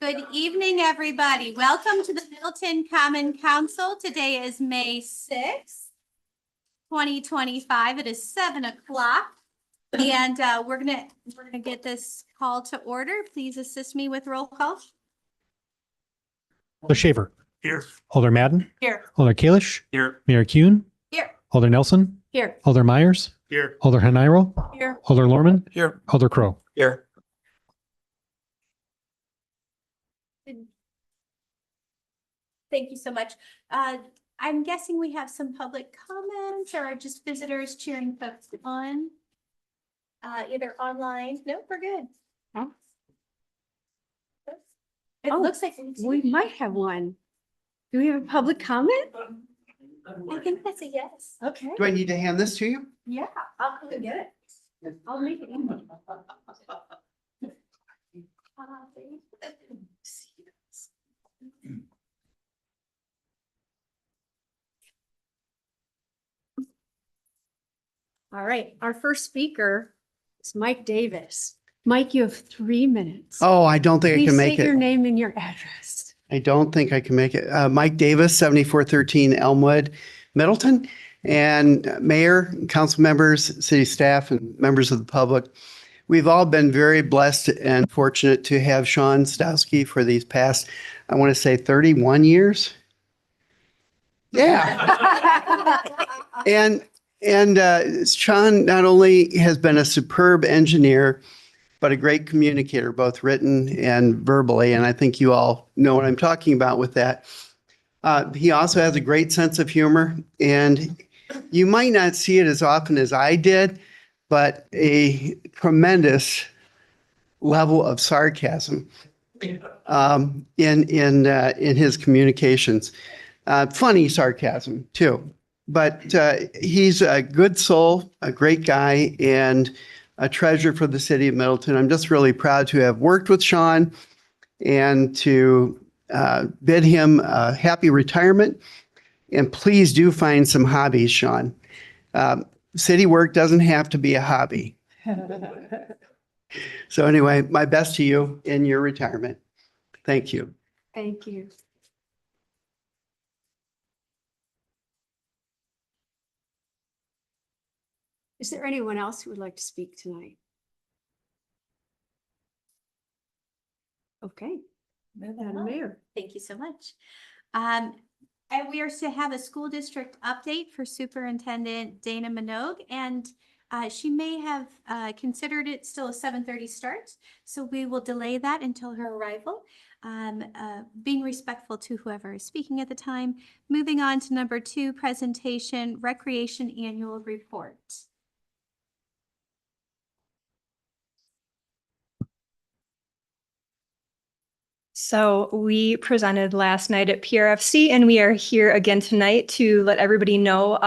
Good evening, everybody. Welcome to the Middleton Common Council. Today is May 6th, 2025. It is 7 o'clock. And we're gonna get this call to order. Please assist me with roll call. Alder Shaver. Here. Alder Madden. Here. Alder Kalish. Here. Mayor Kuhn. Here. Alder Nelson. Here. Alder Myers. Here. Alder Hanairo. Here. Alder Lorman. Here. Alder Crow. Here. Thank you so much. I'm guessing we have some public comments or just visitors cheering folks on. Either online. No, we're good. Huh? It Oh, looks like We might have one. Do we have a public comment? I think that's a yes. Okay. Do I need to hand this to you? Yeah, I'll come and get it. I'll make it. All right, our first speaker is Mike Davis. Mike, you have 3 minutes. Oh, I don't think I Please can make state your it. name and your address. I don't think I can make it. Mike Davis, 7413 Elmwood, Middleton. And mayor, council members, city staff, and members of the public. We've all been very blessed and fortunate to have Sean Stowski for these past, I want to say 31 years. Yeah. And Sean not only has been a superb engineer, but a great communicator, both written and verbally. And I think you all know what I'm talking about with that. He also has a great sense of humor, and you might not see it as often as I did, but a tremendous level of sarcasm in his communications. Funny sarcasm too. But he's a good soul, a great guy, and a treasure for the city of Middleton. I'm just really proud to have worked with Sean and to bid him a happy retirement. And please do find some hobbies, Sean. City work doesn't have to be a hobby. So anyway, my best to you in your retirement. Thank you. Thank you. Is there anyone else who would like to speak tonight? Okay. Madam Mayor. Thank you so much. And we are to have a school district update for Superintendent Dana Minogue, and she may have considered it still a 7:30 start, so we will delay that until her arrival, being respectful to whoever is speaking at the time. Moving on to number 2, presentation, recreation annual report. So we presented last night at PRFC, and we are here again tonight to let everybody know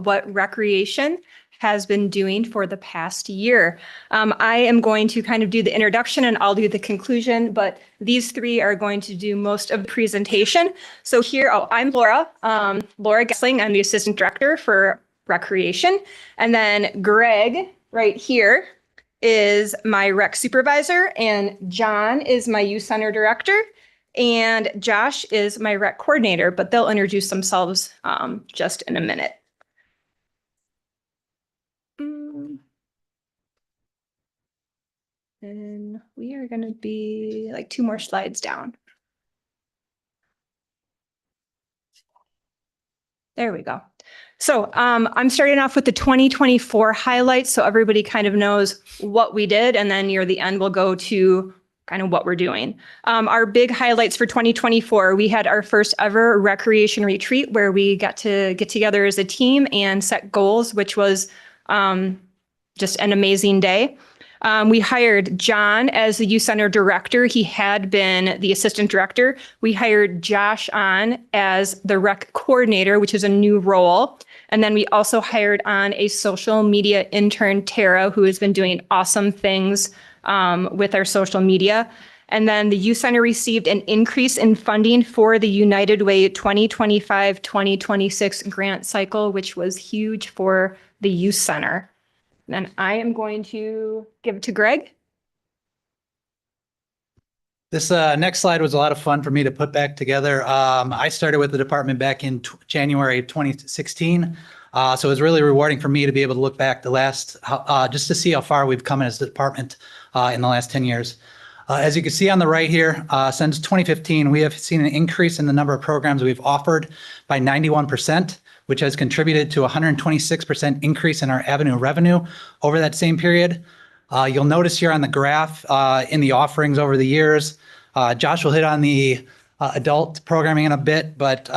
what recreation has been doing for the past year. I am going to kind of do the introduction and I'll do the conclusion, but these three are going to do most of the presentation. So here, I'm Laura Gessling. I'm the Assistant Director for Recreation. And then Greg right here is my rec supervisor, and John is my youth center director, and Josh is my rec coordinator, but they'll introduce themselves just in a minute. And we are going to be like 2 more slides down. There we go. So I'm starting off with the 2024 highlights so everybody kind of knows what we did, and then near the end we'll go to kind of what we're doing. Our big highlights for 2024, we had our first ever recreation retreat where we got to get together as a team and set goals, which was just an amazing day. We hired John as the youth center director. He had been the assistant director. We hired Josh on as the rec coordinator, which is a new role. And then we also hired on a social media intern, Tara, who has been doing awesome things with our social media. And then the youth center received an increase in funding for the United Way 2025-2026 grant cycle, which was huge for the youth center. And then I am going to give it to Greg. This next slide was a lot of fun for me to put back together. I started with the department back in January 2016. So it was really rewarding for me to be able to look back the last, just to see how far we've come as a department in the last 10 years. As you can see on the right here, since 2015, we have seen an increase in the number of programs we've offered by 91%, which has contributed to a 126% increase in our avenue revenue over that same period. You'll notice here on the graph in the offerings over the years, Josh will hit on the adult programming in a bit, but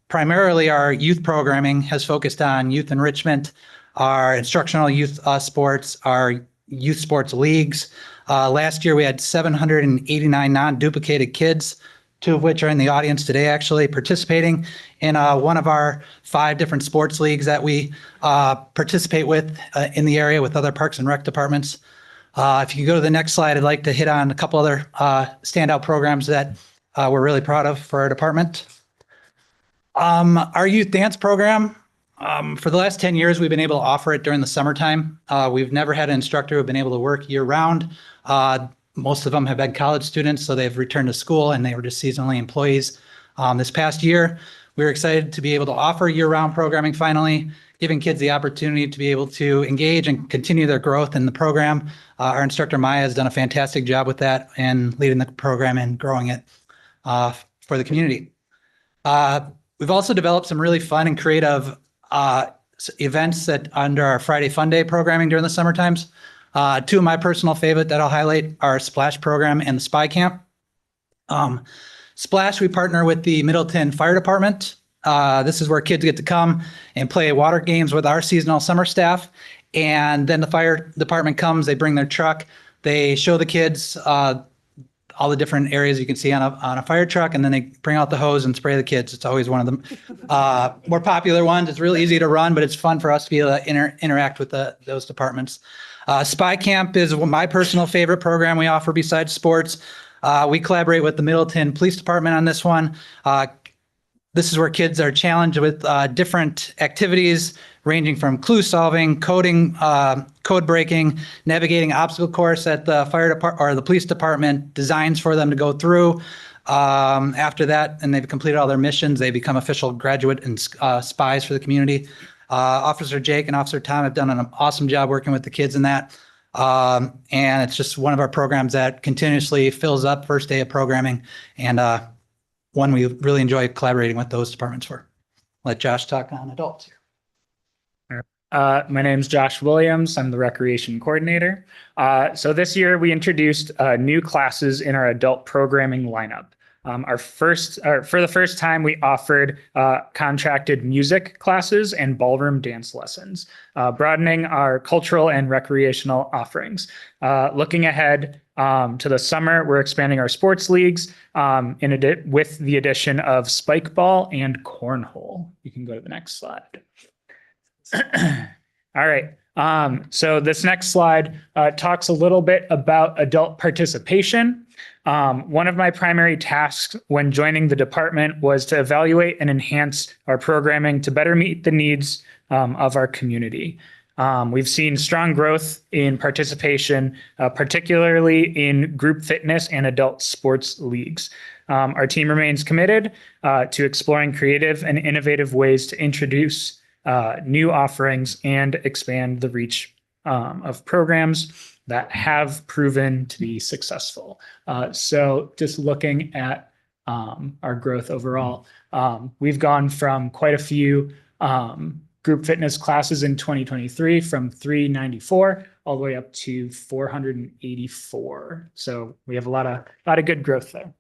primarily our youth programming has focused on youth enrichment, our instructional youth sports, our youth sports leagues. Last year, we had 789 non-duplicated kids, 2 of which are in the audience today, actually participating in one of our 5 different sports leagues that we participate with in the area with other Parks and Rec departments. If you go to the next slide, I'd like to hit on a couple other standout programs that we're really proud of for our department. Our youth dance program, for the last 10 years, we've been able to offer it during the summertime. We've never had an instructor who've been able to work year round. Most of them have been college students, so they've returned to school and they were just seasonally employees. This past year, we were excited to be able to offer year-round programming finally, giving kids the opportunity to be able to engage and continue their growth in the program. Our instructor, Maya, has done a fantastic job with that and leading the program and growing it for the community. We've also developed some really fun and creative events that under our Friday Fun Day programming during the summer times. 2 of my personal favorite that I'll highlight are Splash program and the Spy Camp. Splash, we partner with the Middleton Fire Department. This is where kids get to come and play water games with our seasonal summer staff. And then the fire department comes, they bring their truck, they show the kids all the different areas you can see on a fire truck, and then they bring out the hose and spray the kids. It's always one of the more popular ones. It's really easy to run, but it's fun for us to be able to interact with those departments. Spy Camp is my personal favorite program we offer besides sports. We collaborate with the Middleton Police Department on this one. This is where kids are challenged with different activities ranging from clue solving, coding, code breaking, navigating obstacle course that the fire department or the police department designs for them to go through. After that, and they've completed all their missions, they become official graduate and spies for the community. Officer Jake and Officer Tom have done an awesome job working with the kids in that. And it's just one of our programs that continuously fills up first day of programming, and one we really enjoy collaborating with those departments for. Let Josh talk on adults here. My name's Josh Williams. I'm the recreation coordinator. So this year we introduced new classes in our adult programming lineup. For the first time, we offered contracted music classes and ballroom dance lessons, broadening our cultural and recreational offerings. Looking ahead to the summer, we're expanding our sports leagues with the addition of spike ball and cornhole. You can go to the next slide. All right. So this next slide talks a little bit about adult participation. One of my primary tasks when joining the department was to evaluate and enhance our programming to better meet the needs of our community. We've seen strong growth in participation, particularly in group fitness and adult sports leagues. Our team remains committed to exploring creative and innovative ways to introduce new offerings and expand the reach of programs that have proven to be successful. So just looking at our growth overall, we've gone from quite a few group fitness classes in 2023 from 394 all the way up to 484. So we have a lot of good growth there.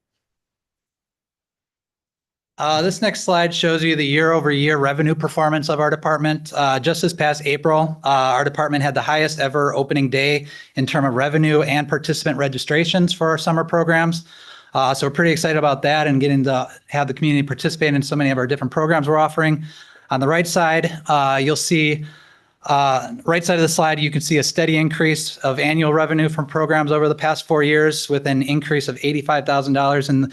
This next slide shows you the year-over-year revenue performance of our department. Just this past April, our department had the highest ever opening day in terms of revenue and participant registrations for our summer programs. So we're pretty excited about that and getting to have the community participate in so many of our different programs we're offering. On the right side, you'll see Right side of the slide, you can see a steady increase of annual revenue from programs over the past 4 years, with an increase of $85,000 in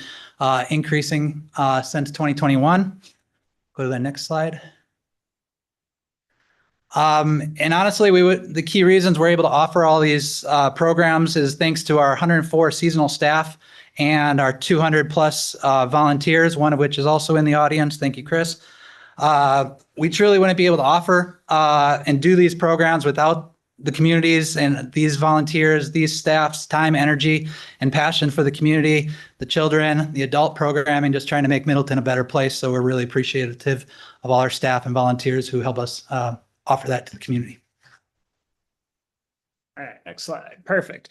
increasing since 2021. Go to the next slide. And honestly, the key reasons we're able to offer all these programs is thanks to our 104 seasonal staff and our 200 plus volunteers, one of which is also in the audience. Thank you, Chris. We truly wouldn't be able to offer and do these programs without the communities and these volunteers, these staff's time, energy, and passion for the community, the children, the adult programming, just trying to make Middleton a better place. So we're really appreciative of all our staff and volunteers who help us offer that to the community. All right, next slide. Perfect.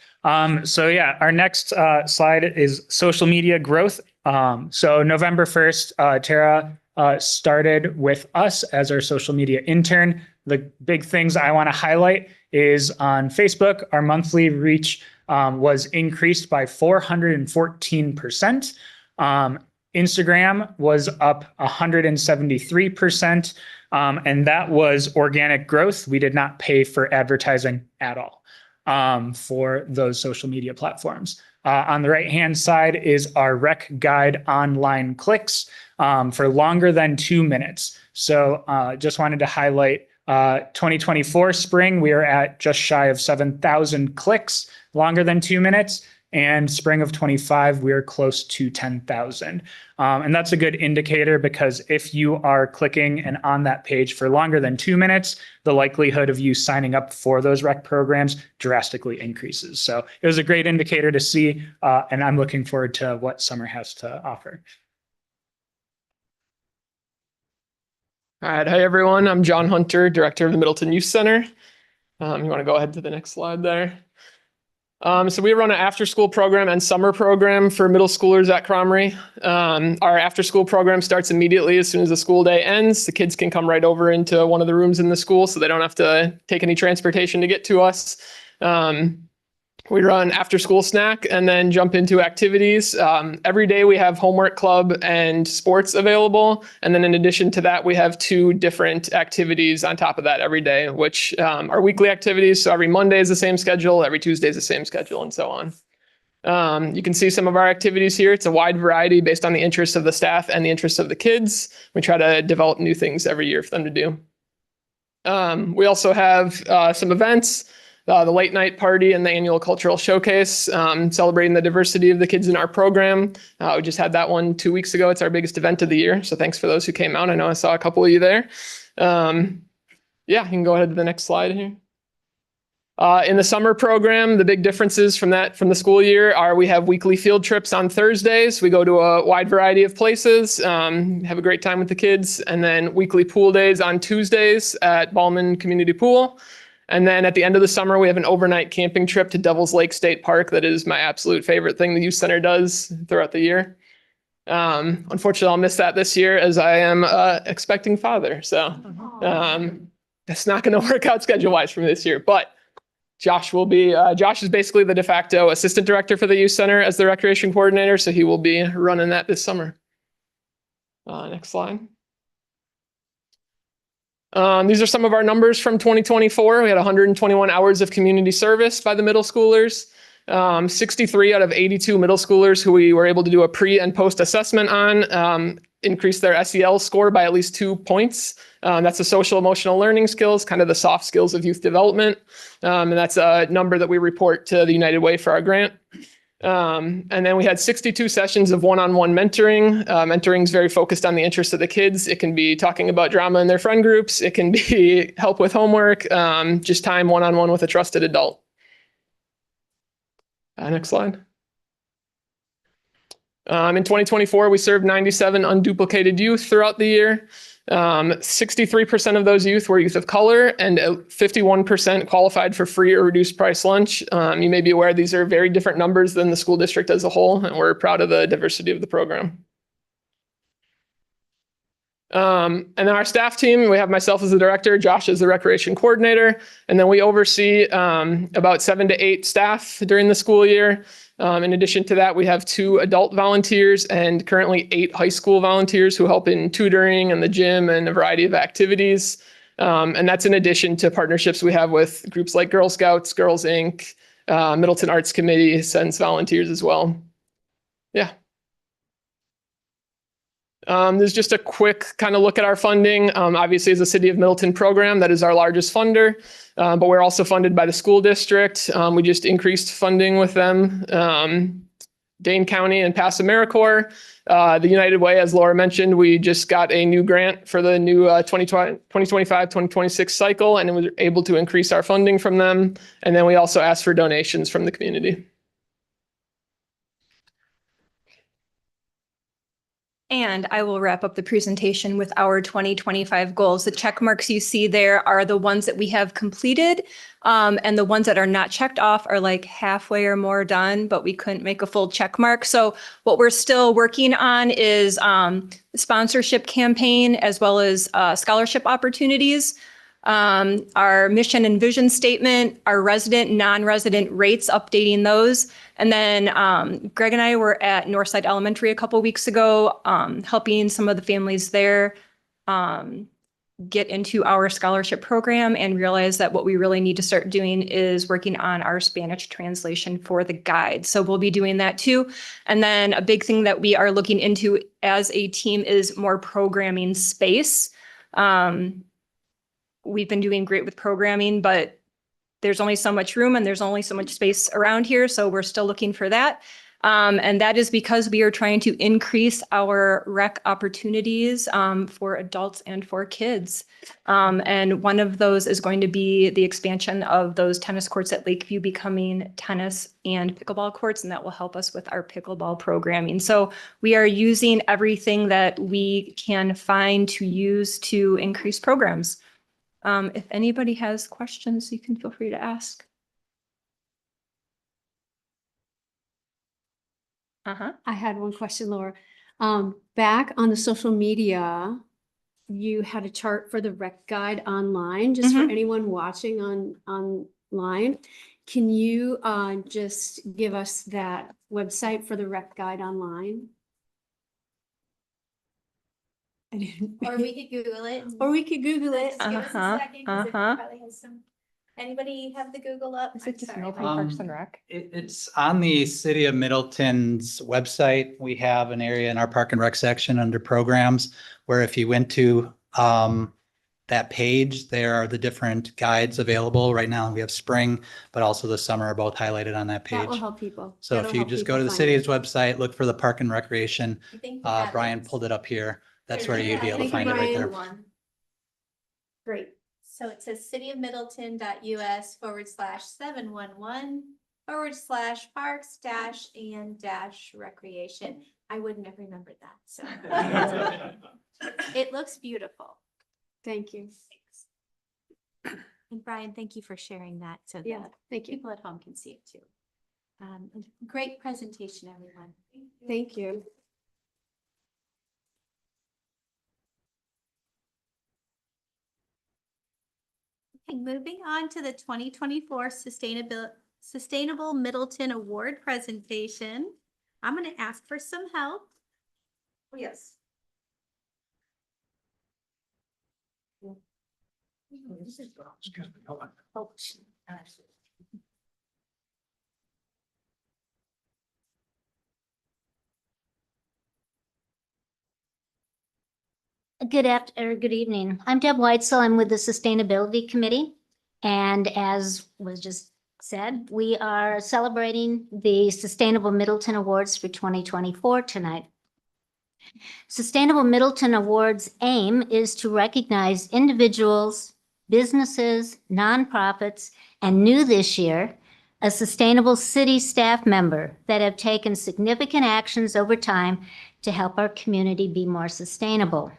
So yeah, our next slide is social media growth. So November 1st, Tara started with us as our social media intern. The big things I want to highlight is on Facebook, our monthly reach was increased by 414%. Instagram was up 173%. And that was organic growth. We did not pay for advertising at all for those social media platforms. On the right-hand side is our rec guide online clicks for longer than 2 minutes. So just wanted to highlight 2024 spring, we are at just shy of 7,000 clicks, longer than 2 minutes. And spring of 25, we are close to 10,000. And that's a good indicator because if you are clicking and on that page for longer than 2 minutes, the likelihood of you signing up for those rec programs drastically increases. So it was a great indicator to see, and I'm looking forward to what summer has to offer. All right. Hi, everyone. I'm John Hunter, director of the Middleton Youth Center. You want to go ahead to the next slide there? So we run an after-school program and summer program for middle schoolers at Cromrie. Our after-school program starts immediately as soon as the school day ends. The kids can come right over into one of the rooms in the school, so they don't have to take any transportation to get to us. We run after-school snack and then jump into activities. Every day we have homework club and sports available. And then in addition to that, we have 2 different activities on top of that every day, which are weekly activities. So every Monday is the same schedule, every Tuesday is the same schedule, and so on. You can see some of our activities here. It's a wide variety based on the interests of the staff and the interests of the kids. We try to develop new things every year for them to do. We also have some events. The late night party and the annual cultural showcase, celebrating the diversity of the kids in our program. We just had that one 2 weeks ago. It's our biggest event of the year. So thanks for those who came out. I know I saw a couple of you there. Yeah, you can go ahead to the next slide here. In the summer program, the big differences from the school year are we have weekly field trips on Thursdays. We go to a wide variety of places, have a great time with the kids, and then weekly pool days on Tuesdays at Ballman Community Pool. And then at the end of the summer, we have an overnight camping trip to Devil's Lake State Park. That is my absolute favorite thing the youth center does throughout the year. Unfortunately, I'll miss that this year as I am expecting father. So that's not going to work out schedule-wise for me this year. But Josh is basically the de facto assistant director for the youth center as the recreation coordinator. So he will be running that this summer. Next slide. These are some of our numbers from 2024. We had 121 hours of community service by the middle schoolers. 63 out of 82 middle schoolers who we were able to do a pre and post assessment on increased their SEL score by at least 2 points. That's the social emotional learning skills, kind of the soft skills of youth development. And that's a number that we report to the United Way for our grant. And then we had 62 sessions of one-on-one mentoring. Mentoring is very focused on the interests of the kids. It can be talking about drama in their friend groups. It can be help with homework, just time one-on-one with a trusted adult. Next slide. In 2024, we served 97 unduplicated youth throughout the year. 63% of those youth were youth of color, and 51% qualified for free or reduced price lunch. You may be aware these are very different numbers than the school district as a whole, and we're proud of the diversity of the program. And then our staff team, we have myself as the director, Josh as the recreation coordinator, and then we oversee about 7 to 8 staff during the school year. In addition to that, we have 2 adult volunteers and currently 8 high school volunteers who help in tutoring and the gym and a variety of activities. And that's in addition to partnerships we have with groups like Girl Scouts, Girls Inc., Middleton Arts Committee sends volunteers as well. Yeah. There's just a quick kind of look at our funding. Obviously, as a City of Middleton program, that is our largest funder, but we're also funded by the school district. We just increased funding with them. Dane County and Pass AmeriCorps. The United Way, as Laura mentioned, we just got a new grant for the new 2025-2026 cycle, and we were able to increase our funding from them. And then we also asked for donations from the community. And I will wrap up the presentation with our 2025 goals. The check marks you see there are the ones that we have completed. And the ones that are not checked off are like halfway or more done, but we couldn't make a full check mark. So what we're still working on is sponsorship campaign as well as scholarship opportunities. Our mission and vision statement, our resident, non-resident rates, updating those. And then Greg and I were at Northside Elementary a couple weeks ago, helping some of the families there get into our scholarship program and realize that what we really need to start doing is working on our Spanish translation for the guide. So we'll be doing that too. And then a big thing that we are looking into as a team is more programming space. We've been doing great with programming, but there's only so much room and there's only so much space around here. So we're still looking for that. And that is because we are trying to increase our rec opportunities for adults and for kids. And one of those is going to be the expansion of those tennis courts at Lakeview becoming tennis and pickleball courts, and that will help us with our pickleball programming. So we are using everything that we can find to use to increase programs. If anybody has questions, you can feel free to ask. I had one question, Laura. Back on the social media, you had a chart for the rec guide online, just for anyone watching online. Can you just give us that website for the rec guide online? Or we could Google it. Or we could Google it. Just give us a second, 'cause it probably has some. Anybody have the Google up? Is I'm it just sorry. Middleton Parks and Rec? It's on the City of Middleton's website. We have an area in our Park and Rec section under programs where if you went to that page, there are the different guides available. Right now, we have spring, but also the summer are both highlighted on that That will page. help people. So if That'll you help just people go to the find city's it. website, look for the Park and Recreation, I think we have Brian it. pulled it up here. That's There where it you'd is. be able to Thank you, find it right Brian. there. Great. So it says cityofmiddleton.us/711/parks-and-recreation. I wouldn't have remembered that, so. It looks beautiful. Thank you. And Brian, thank you for sharing that so Yeah, that thank you. people at home can see it too. Great presentation, everyone. Thank you. Okay, moving on to the 2024 Sustainable Middleton Award presentation. I'm going to ask for some help. Yes. Good evening. I'm Deb Weitzel. I'm with the Sustainability Committee. And as was just said, we are celebrating the Sustainable Middleton Awards for 2024 tonight. Sustainable Middleton Awards' aim is to recognize individuals, businesses, nonprofits, and new this year, a sustainable city staff member that have taken significant actions over time to help our community be more sustainable.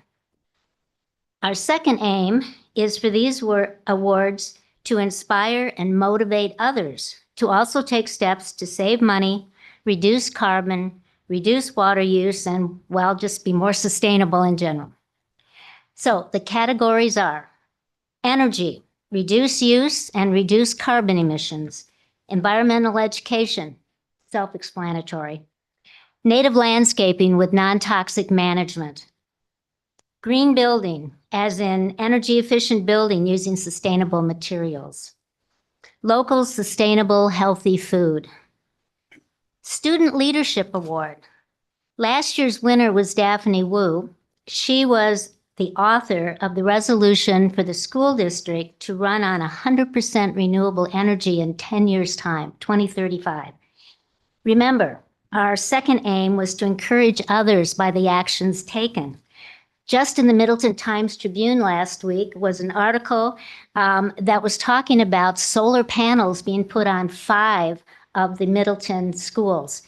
Our second aim is for these awards to inspire and motivate others to also take steps to save money, reduce carbon, reduce water use, and, well, just be more sustainable in general. So the categories are energy, reduce use and reduce carbon emissions, environmental education, self-explanatory, native landscaping with non-toxic management, Green building, as in energy efficient building using sustainable materials. Local sustainable healthy food. Student Leadership Award. Last year's winner was Daphne Wu. She was the author of the resolution for the school district to run on 100% renewable energy in 10 years' time, 2035. Remember, our second aim was to encourage others by the actions taken. Just in the Middleton Times Tribune last week was an article that was talking about solar panels being put on 5 of the Middleton schools.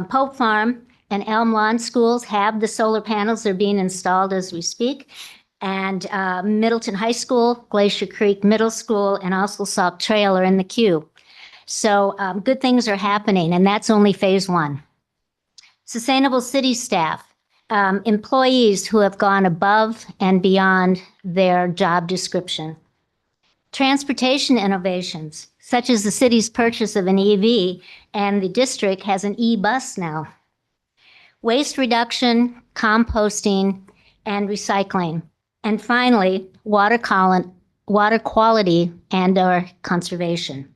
Pope Farm and Elm Lawn schools have the solar panels. They're being installed as we speak. And Middleton High School, Glacier Creek Middle School, and also Salt Trail are in the queue. So good things are happening, and that's only phase 1. Sustainable city staff. Employees who have gone above and beyond their job description. Transportation innovations, such as the city's purchase of an EV, and the district has an e-bus now. Waste reduction, composting, and recycling. And finally, water quality and/or conservation.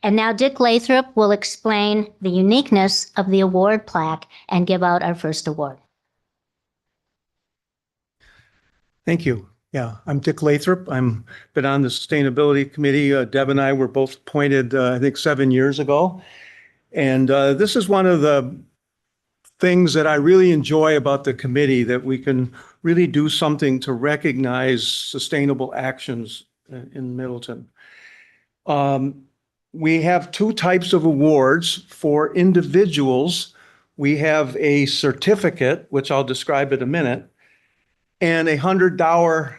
And now Dick Lathrop will explain the uniqueness of the award plaque and give out our first award. Thank you. Yeah, I'm Dick Lathrop. I'm been on the Sustainability Committee. Deb and I were both appointed, I think, 7 years ago. And this is one of the things that I really enjoy about the committee, that we can really do something to recognize sustainable actions in Middleton. We have 2 types of awards. For individuals, we have a certificate, which I'll describe in a minute, and a $100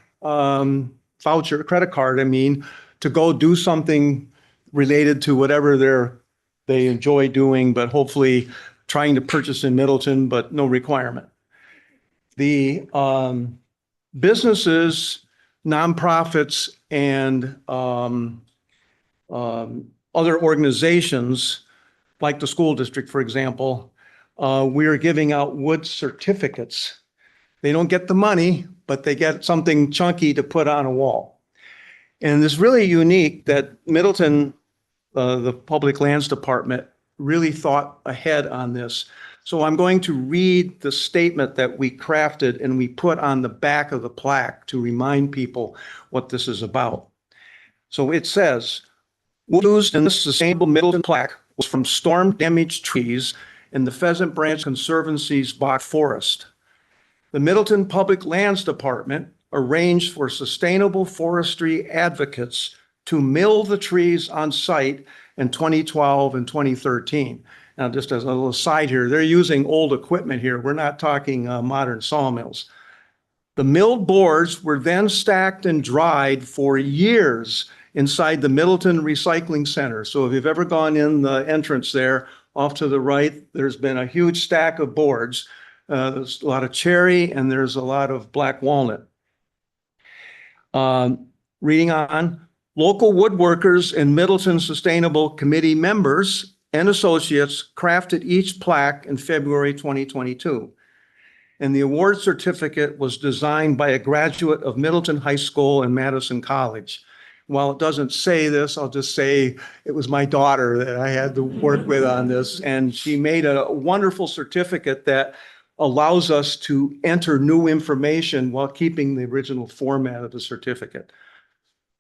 voucher, credit card, to go do something related to whatever they enjoy doing, but hopefully trying to purchase in Middleton, but no requirement. The businesses, nonprofits, and other organizations, like the school district, for example, we are giving out wood certificates. They don't get the money, but they get something chunky to put on a wall. And it's really unique that Middleton, the Public Lands Department, really thought ahead on this. So I'm going to read the statement that we crafted and we put on the back of the plaque to remind people what this is about. So it says, wood used in this sustainable Middleton plaque was from storm-damaged trees in the Pheasant Branch Conservancy's Bach Forest. The Middleton Public Lands Department arranged for sustainable forestry advocates to mill the trees on site in 2012 and 2013. Now, just as a little aside here, they're using old equipment here. We're not talking modern sawmills. The milled boards were then stacked and dried for years inside the Middleton Recycling Center. So if you've ever gone in the entrance there, off to the right, there's been a huge stack of boards. There's a lot of cherry and there's a lot of black walnut. Reading on, local woodworkers and Middleton Sustainable Committee members and associates crafted each plaque in February 2022. And the award certificate was designed by a graduate of Middleton High School and Madison College. While it doesn't say this, I'll just say it was my daughter that I had to work with on this. And she made a wonderful certificate that allows us to enter new information while keeping the original format of the certificate.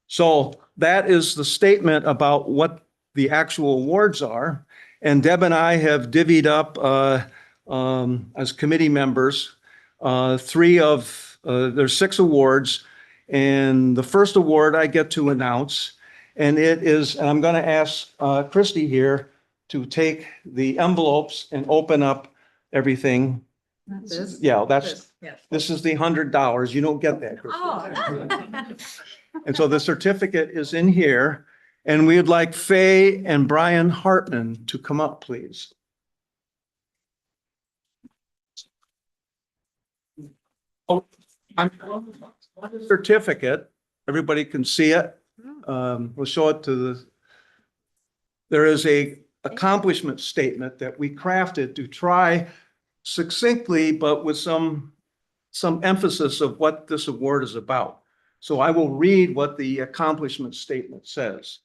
So that is the statement about what the actual awards are. And Deb and I have divvied up as committee members, there's 6 awards. And the first award I get to announce, and it is, and I'm going to ask Christy here to take the envelopes and open up everything. This? Yeah, Yes. this is the $100. You don't get that, Christy. Oh. And so the certificate is in here, and we'd like Faye and Brian Hartman to come up, please. Oh, certificate, everybody can see it. We'll show it to there is a accomplishment statement that we crafted to try succinctly, but with some some emphasis of what this award is about. So I will read what the accomplishment statement says.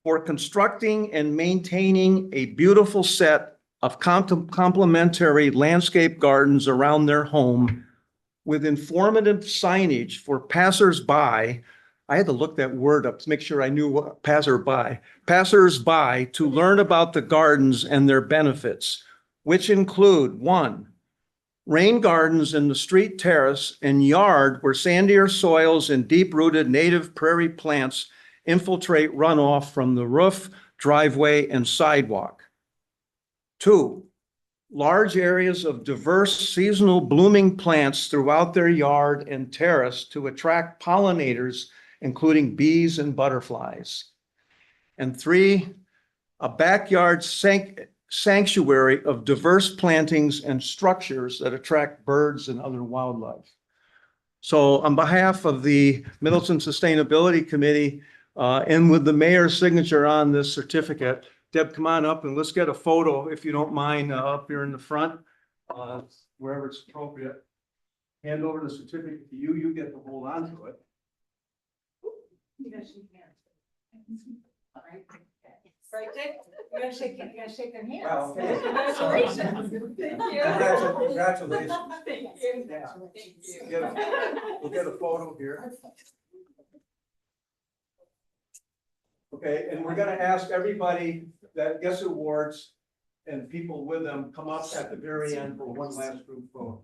For constructing and maintaining a beautiful set of complementary landscape gardens around their home with informative signage for passersby. I had to look that word up to make sure I knew what passersby to learn about the gardens and their benefits, which include: 1, rain gardens in the street terrace and yard where sandier soils and deep-rooted native prairie plants infiltrate runoff from the roof, driveway, and sidewalk. 2, large areas of diverse seasonal blooming plants throughout their yard and terrace to attract pollinators, including bees and butterflies. And 3, a backyard sanctuary of diverse plantings and structures that attract birds and other wildlife. So on behalf of the Middleton Sustainability Committee, and with the mayor's signature on this certificate, Deb, come on up and let's get a photo, if you don't mind, up here in the front, wherever it's appropriate. Hand over the certificate to you. You get to hold on to it. Right, Dick? You're gonna shake their hands. Well, okay. Congratulations. Thank you. Yeah. We'll get a photo here. Okay, and we're gonna ask everybody that gets awards and people with them come up at the very end for one last group photo.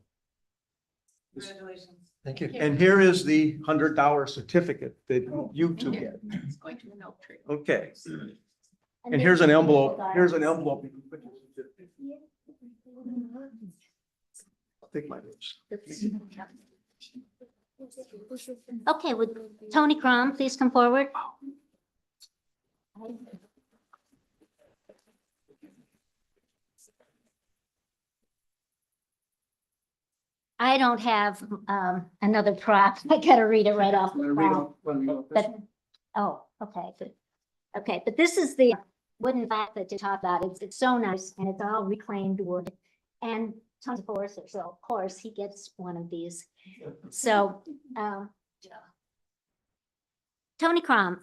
Congratulations. Thank you. And here is the $100 certificate that you two get. It's going to an oak tree. Okay, and here's an envelope. Here's an envelope. You can put your certificate. I'll take my notes. Okay, would Tony Crum please come forward? I don't have another prop. I gotta read it right off. the phone. But, oh, okay, good. Okay, but this is the wooden back that you talked about. It's so nice and it's all reclaimed wood and tons of forest. So of course he gets one of these. So, Tony Crum,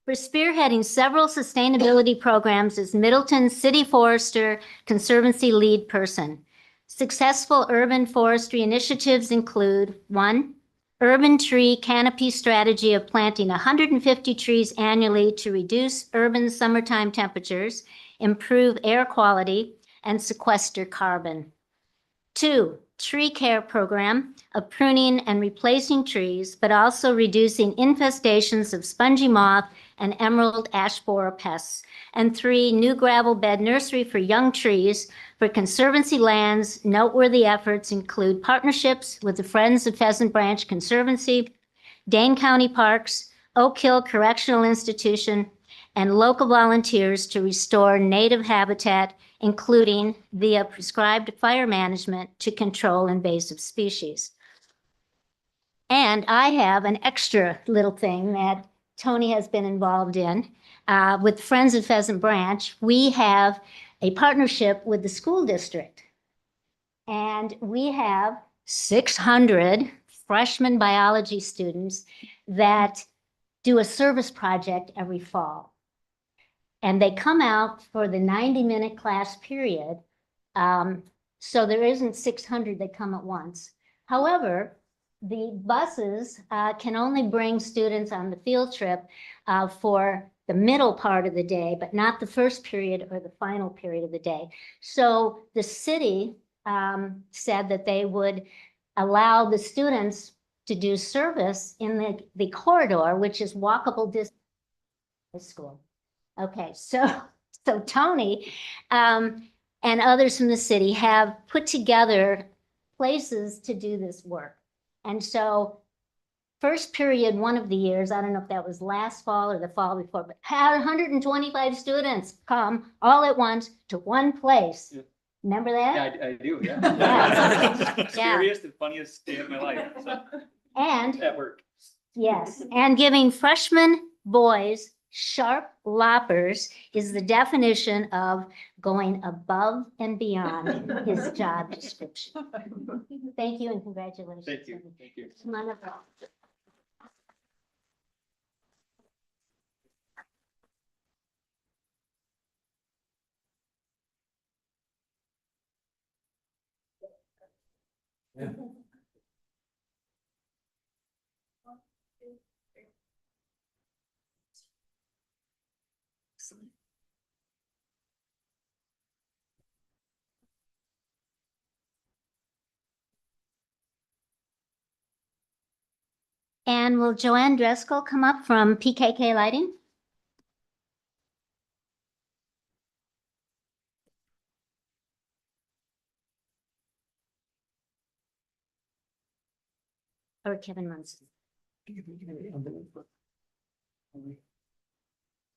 for spearheading several sustainability programs as Middleton City Forester Conservancy lead person. Successful urban forestry initiatives include: 1, urban tree canopy strategy of planting 150 trees annually to reduce urban summertime temperatures, improve air quality, and sequester carbon. 2, tree care program of pruning and replacing trees, but also reducing infestations of spongy moth and emerald ash borer pests. And 3, new gravel bed nursery for young trees. For conservancy lands, noteworthy efforts include partnerships with the Friends of Pheasant Branch Conservancy, Dane County Parks, Oak Hill Correctional Institution, and local volunteers to restore native habitat, including via prescribed fire management to control invasive species. And I have an extra little thing that Tony has been involved in. With Friends of Pheasant Branch, we have a partnership with the school district. And we have 600 freshman biology students that do a service project every fall. And they come out for the 90-minute class period. So there isn't 600 that come at once. However, the buses can only bring students on the field trip for the middle part of the day, but not the first period or the final period of the day. So the city said that they would allow the students to do service in the corridor, which is walkable distance to school. Okay, so Tony and others from the city have put together places to do this work. And so first period, one of the years, I don't know if that was last fall or the fall before, but had 125 students come all at once to one place. Yeah. Remember that? Yeah, I do, yeah. Yeah. Scariest and funniest day of my life, so, And at work. yes, and giving freshman boys sharp loppers is the definition of going above and beyond his job description. Thank you and congratulations. Thank you. Thank you. Come on up. And will Joanne Driscoll come up from PKK Lighting? Or Kevin Munson?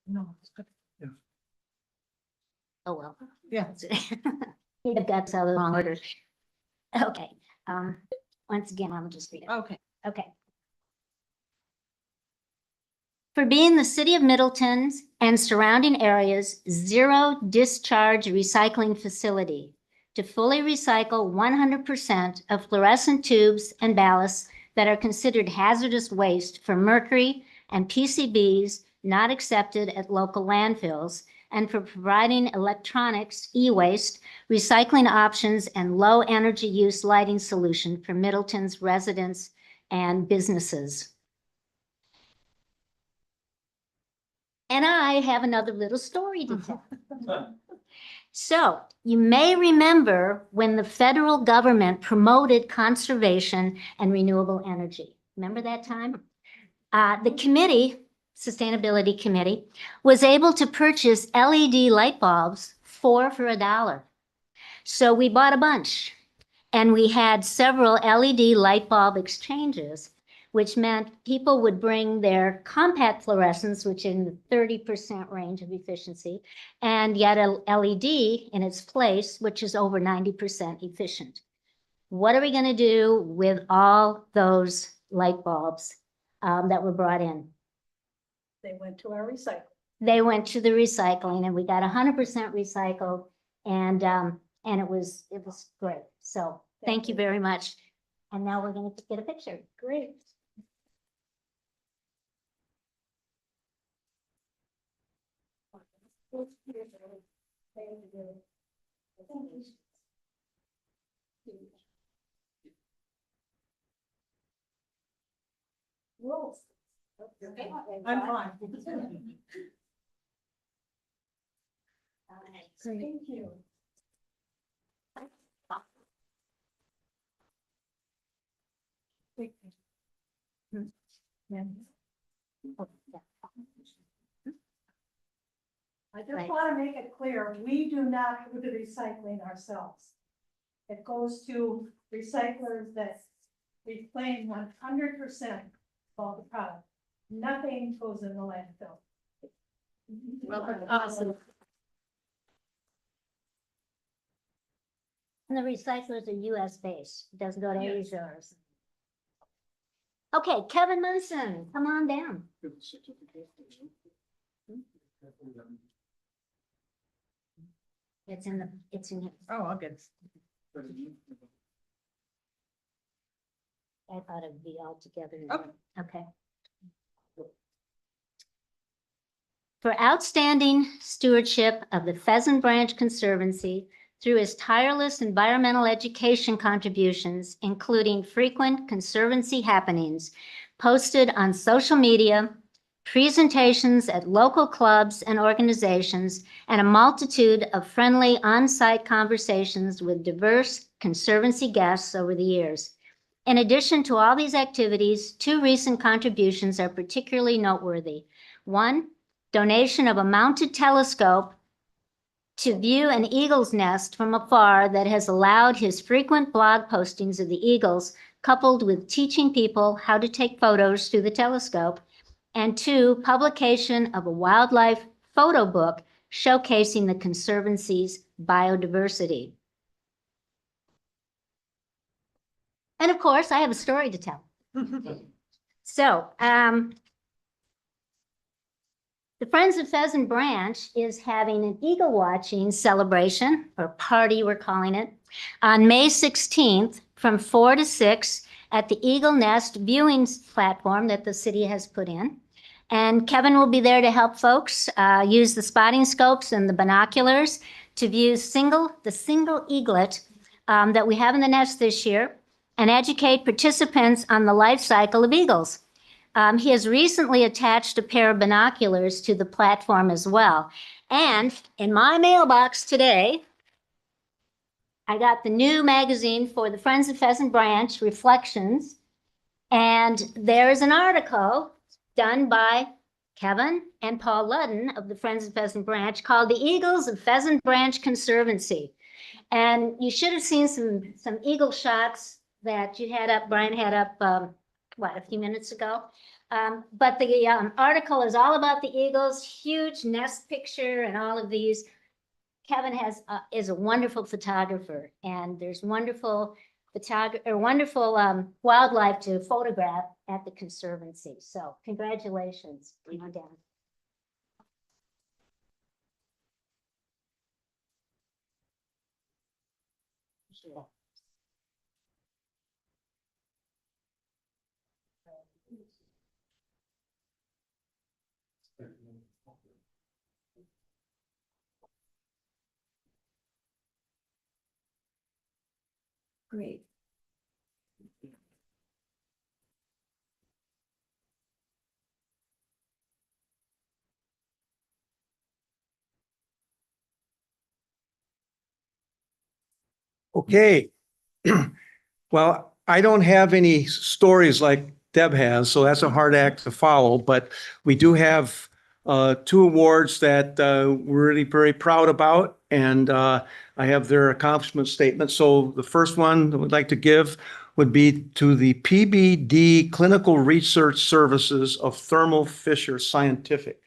No, it's good. Oh, well. Yeah. I've got some of the wrong order. Okay, once again, I'll just read it. Okay. Okay. For being the city of Middleton's and surrounding areas zero discharge recycling facility to fully recycle 100% of fluorescent tubes and ballasts that are considered hazardous waste for mercury and PCBs not accepted at local landfills, and for providing electronics, e-waste, recycling options, and low energy use lighting solution for Middleton's residents and businesses. And I have another little story to tell. So you may remember when the federal government promoted conservation and renewable energy. Remember that time? The committee, Sustainability Committee, was able to purchase LED light bulbs, 4 for $1. So we bought a bunch, and we had several LED light bulb exchanges, which meant people would bring their compact fluorescents, which in the 30% range of efficiency, and yet a LED in its place, which is over 90% efficient. What are we going to do with all those light bulbs that were brought in? They went to our recycle. They went to the recycling, and we got 100% recycled, and it was great. So thank you very much. And now we're going to get a picture. Great. I'm fine. Thank you. I just Right. want to make it clear, we do not do the recycling ourselves. It goes to recyclers that reclaim 100% of all the product. Nothing goes in the landfill. Well, that's awesome. And the recyclers are US based, it doesn't go to Yes. Asia or something. Okay, Kevin Munson, come on down. It's in here. Oh, I'll get. I thought it'd be all together. Okay. Okay. For outstanding stewardship of the Pheasant Branch Conservancy through his tireless environmental education contributions, including frequent conservancy happenings posted on social media, presentations at local clubs and organizations, and a multitude of friendly on-site conversations with diverse conservancy guests over the years. In addition to all these activities, 2 recent contributions are particularly noteworthy. One, donation of a mounted telescope to view an eagle's nest from afar that has allowed his frequent blog postings of the eagles, coupled with teaching people how to take photos through the telescope. And 2, publication of a wildlife photo book showcasing the Conservancy's biodiversity. And of course, I have a story to tell. So, The Friends of Pheasant Branch is having an eagle watching celebration, or party we're calling it, on May 16th from 4 to 6 at the Eagle Nest viewing platform that the city has put in. And Kevin will be there to help folks use the spotting scopes and the binoculars to view the single eaglet that we have in the nest this year and educate participants on the life cycle of eagles. He has recently attached a pair of binoculars to the platform as well. And in my mailbox today, I got the new magazine for the Friends of Pheasant Branch, Reflections. And there is an article done by Kevin and Paul Ludden of the Friends of Pheasant Branch called The Eagles of Pheasant Branch Conservancy. And you should have seen some eagle shots that Brian had up, a few minutes ago. But the article is all about the eagles, huge nest picture and all of these. Kevin is a wonderful photographer, and there's wonderful wildlife to photograph at the Conservancy. So congratulations, Dan. Great. Okay. Well, I don't have any stories like Deb has, so that's a hard act to follow, but we do have two awards that we're really very proud about, and I have their accomplishment statement. So the first one that we'd like to give would be to the PBD Clinical Research Services of Thermo Fisher Scientific.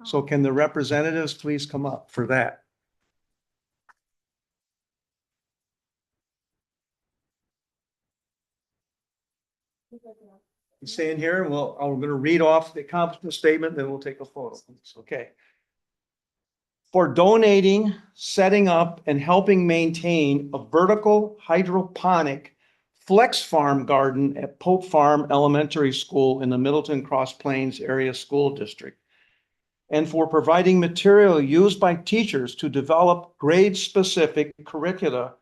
So can the representatives please come up for that? Stay in here and I'm going to read off the accomplishment statement, then we'll take a photo. Okay. For donating, setting up, and helping maintain a vertical hydroponic flex farm garden at Pope Farm Elementary School in the Middleton Cross Plains Area School District. And for providing material used by teachers to develop grade-specific curricula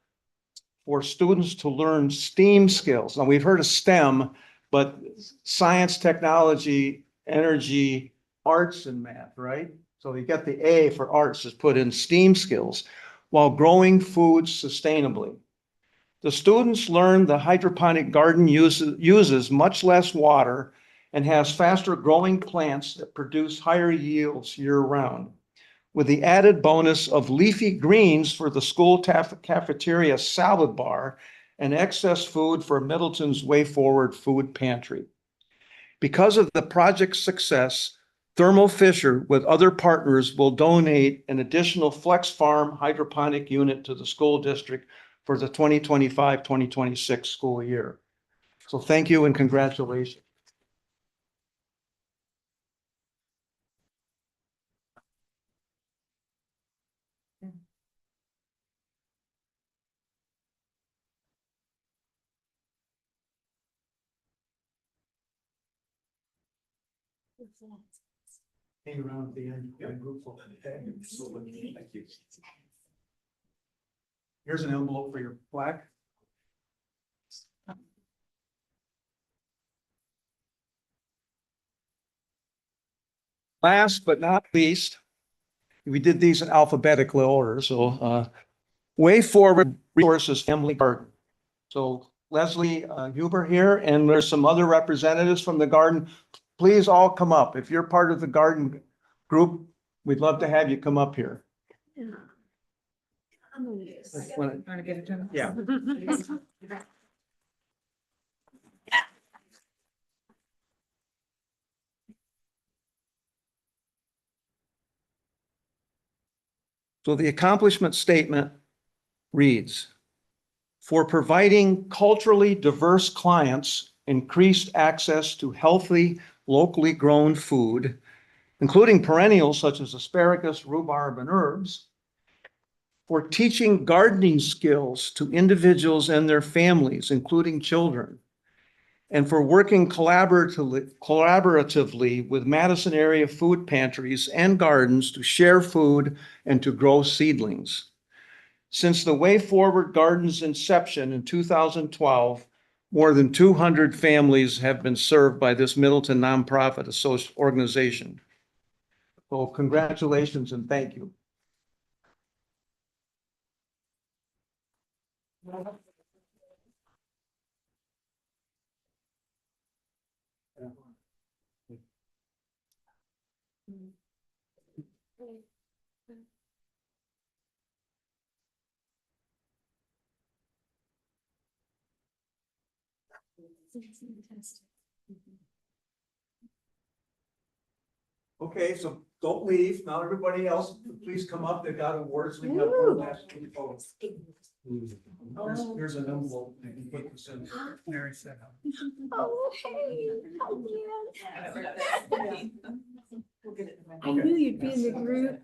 for students to learn STEAM skills. Now, we've heard of STEM, but science, technology, energy, arts, and math, right? So you got the A for arts is put in STEAM skills while growing food sustainably. The students learn the hydroponic garden uses much less water and has faster growing plants that produce higher yields year-round, with the added bonus of leafy greens for the school cafeteria salad bar and excess food for Middleton's Way Forward food pantry. Because of the project's success, Thermo Fisher with other partners will donate an additional Flex Farm hydroponic unit to the school district for the 2025-2026 school year. So thank you and congratulations. Hang around at the end. Group photo. Thank you. Here's an envelope for your plaque. Last but not least, we did these in alphabetical order. So Way Forward Resources Family Garden. So Leslie Huber here, and there's some other representatives from the garden. Please all come up. If you're part of the garden group, we'd love to have you come up here. Yeah. So the accomplishment statement reads, for providing culturally diverse clients increased access to healthy, locally grown food including perennials such as asparagus, rhubarb, and herbs, for teaching gardening skills to individuals and their families, including children, and for working collaboratively with Madison area food pantries and gardens to share food and to grow seedlings. Since the Way Forward Garden's inception in 2012, more than 200 families have been served by this Middleton nonprofit organization. So congratulations and thank you. Okay, so don't leave. Now everybody else, please come up. They've got awards. We got one last photo. Here's an envelope. You can put this in. Mary said. Oh, hey. I Okay. knew you'd be in the group.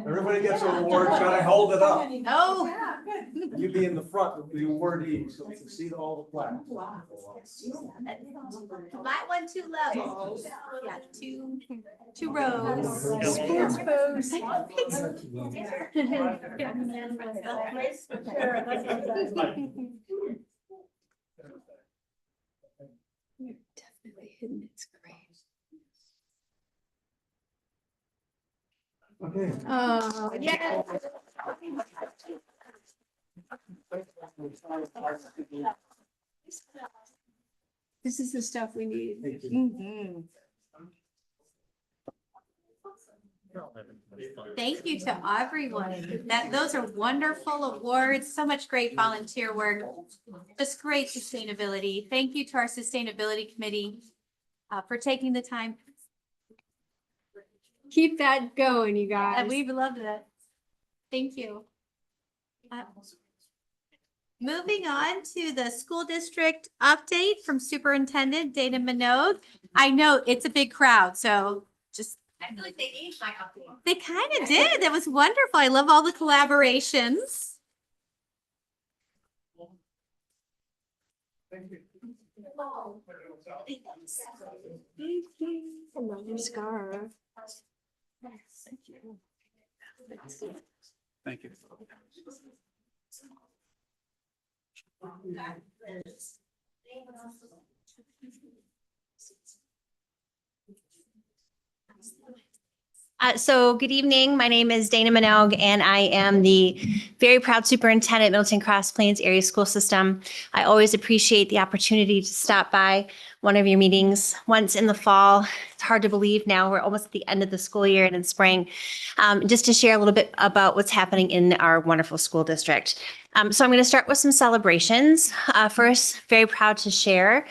Everybody gets an award. Gotta hold it up. Oh. You be in the front with the awardee, so you can see all the plaques. Might want two levels. Yeah, two rows. Sports pose. You're definitely hidden. It's great. Okay. Oh, yeah. This is the stuff we need. Mhm. Thank you to everyone. Those are wonderful awards. So much great volunteer work. Just great sustainability. Thank you to our sustainability committee for taking the time. Keep that going, you guys. We've loved it. Thank you. Moving on to the school district update from Superintendent Dana Minogue. I know it's a big crowd, so just. I feel like they aged my update. They kind of did. That was wonderful. I love all the collaborations. Thank you. Another scarf. Thank you. So good evening. My name is Dana Minogue, and I am the very proud superintendent at Middleton Cross Plains Area School System. I always appreciate the opportunity to stop by one of your meetings once in the fall. It's hard to believe now we're almost at the end of the school year and in spring, just to share a little bit about what's happening in our wonderful school district. So I'm going to start with some celebrations. First, very proud to share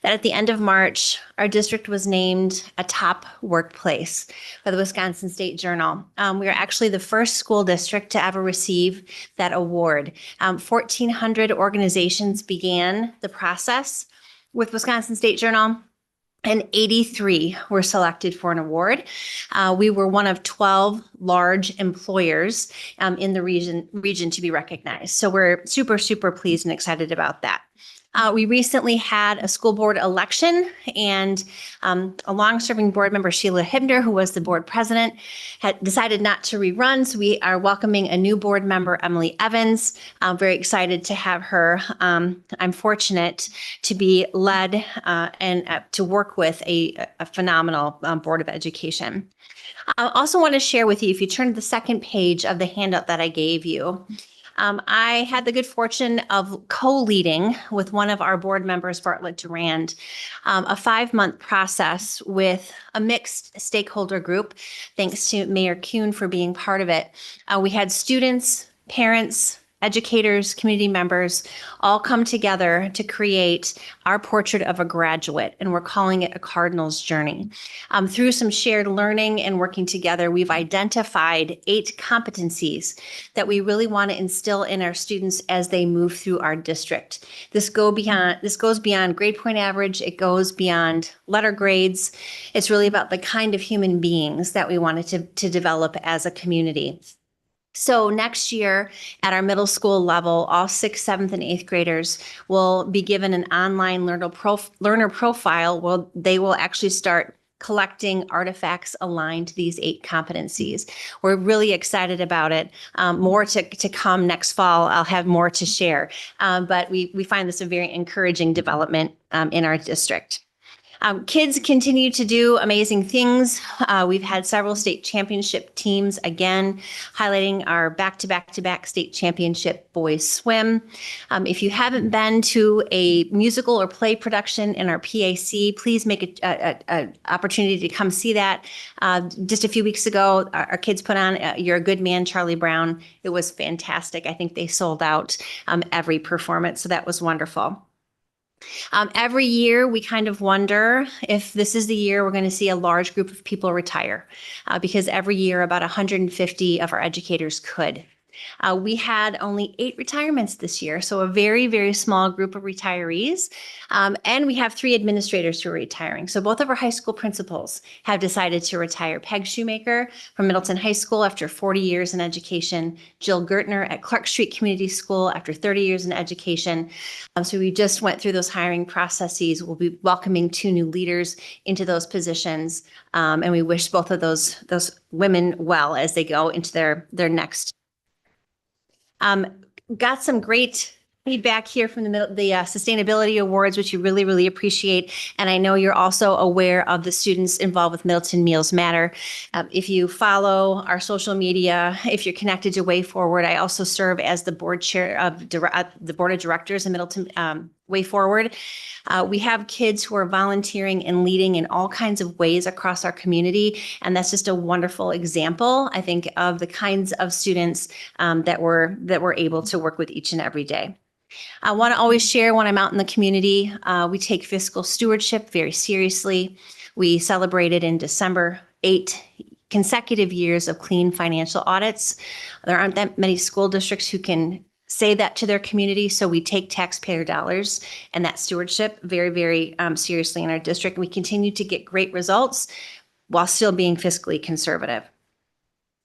that at the end of March, our district was named a top workplace by the Wisconsin State Journal. We are actually the first school district to ever receive that award. 1,400 organizations began the process with Wisconsin State Journal, and 83 were selected for an award. We were one of 12 large employers in the region to be recognized. So we're super, super pleased and excited about that. We recently had a school board election, and a long-serving board member, Sheila Hibner, who was the board president, had decided not to rerun. So we are welcoming a new board member, Emily Evans. I'm very excited to have her. I'm fortunate to be led and to work with a phenomenal Board of Education. I also want to share with you, if you turn to the second page of the handout that I gave you, I had the good fortune of co-leading with one of our board members, Bartlett Durand, a 5-month process with a mixed stakeholder group. Thanks to Mayor Kuhn for being part of it. We had students, parents, educators, community members, all come together to create our portrait of a graduate, and we're calling it a Cardinal's Journey. Through some shared learning and working together, we've identified 8 competencies that we really want to instill in our students as they move through our district. This goes beyond grade point average. It goes beyond letter grades. It's really about the kind of human beings that we wanted to develop as a community. So next year at our middle school level, all 6th, 7th, and 8th graders will be given an online learner profile where they will actually start collecting artifacts aligned to these 8 competencies. We're really excited about it. More to come next fall. I'll have more to share. But we find this a very encouraging development in our district. Kids continue to do amazing things. We've had several state championship teams, again, highlighting our back-to-back-to-back state championship boys swim. If you haven't been to a musical or play production in our PAC, please make an opportunity to come see that. Just a few weeks ago, our kids put on You're a Good Man, Charlie Brown. It was fantastic. I think they sold out every performance, so that was wonderful. Every year, we kind of wonder if this is the year we're going to see a large group of people retire, because every year about 150 of our educators could. We had only 8 retirements this year, so a very, very small group of retirees. And we have 3 administrators who are retiring. So both of our high school principals have decided to retire. Peg Shoemaker from Middleton High School after 40 years in education. Jill Gertner at Clark Street Community School after 30 years in education. So we just went through those hiring processes. We'll be welcoming 2 new leaders into those positions. And we wish both of those women well as they go into their next. Got some great feedback here from the Sustainability Awards, which you really, really appreciate. And I know you're also aware of the students involved with Middleton Meals Matter. If you follow our social media, if you're connected to Way Forward, I also serve as the board chair of the board of directors in Middleton Way Forward. We have kids who are volunteering and leading in all kinds of ways across our community. And that's just a wonderful example, I think, of the kinds of students that we're able to work with each and every day. I want to always share when I'm out in the community, we take fiscal stewardship very seriously. We celebrated in December 8 consecutive years of clean financial audits. There aren't that many school districts who can say that to their community. So we take taxpayer dollars and that stewardship very, very seriously in our district. We continue to get great results while still being fiscally conservative.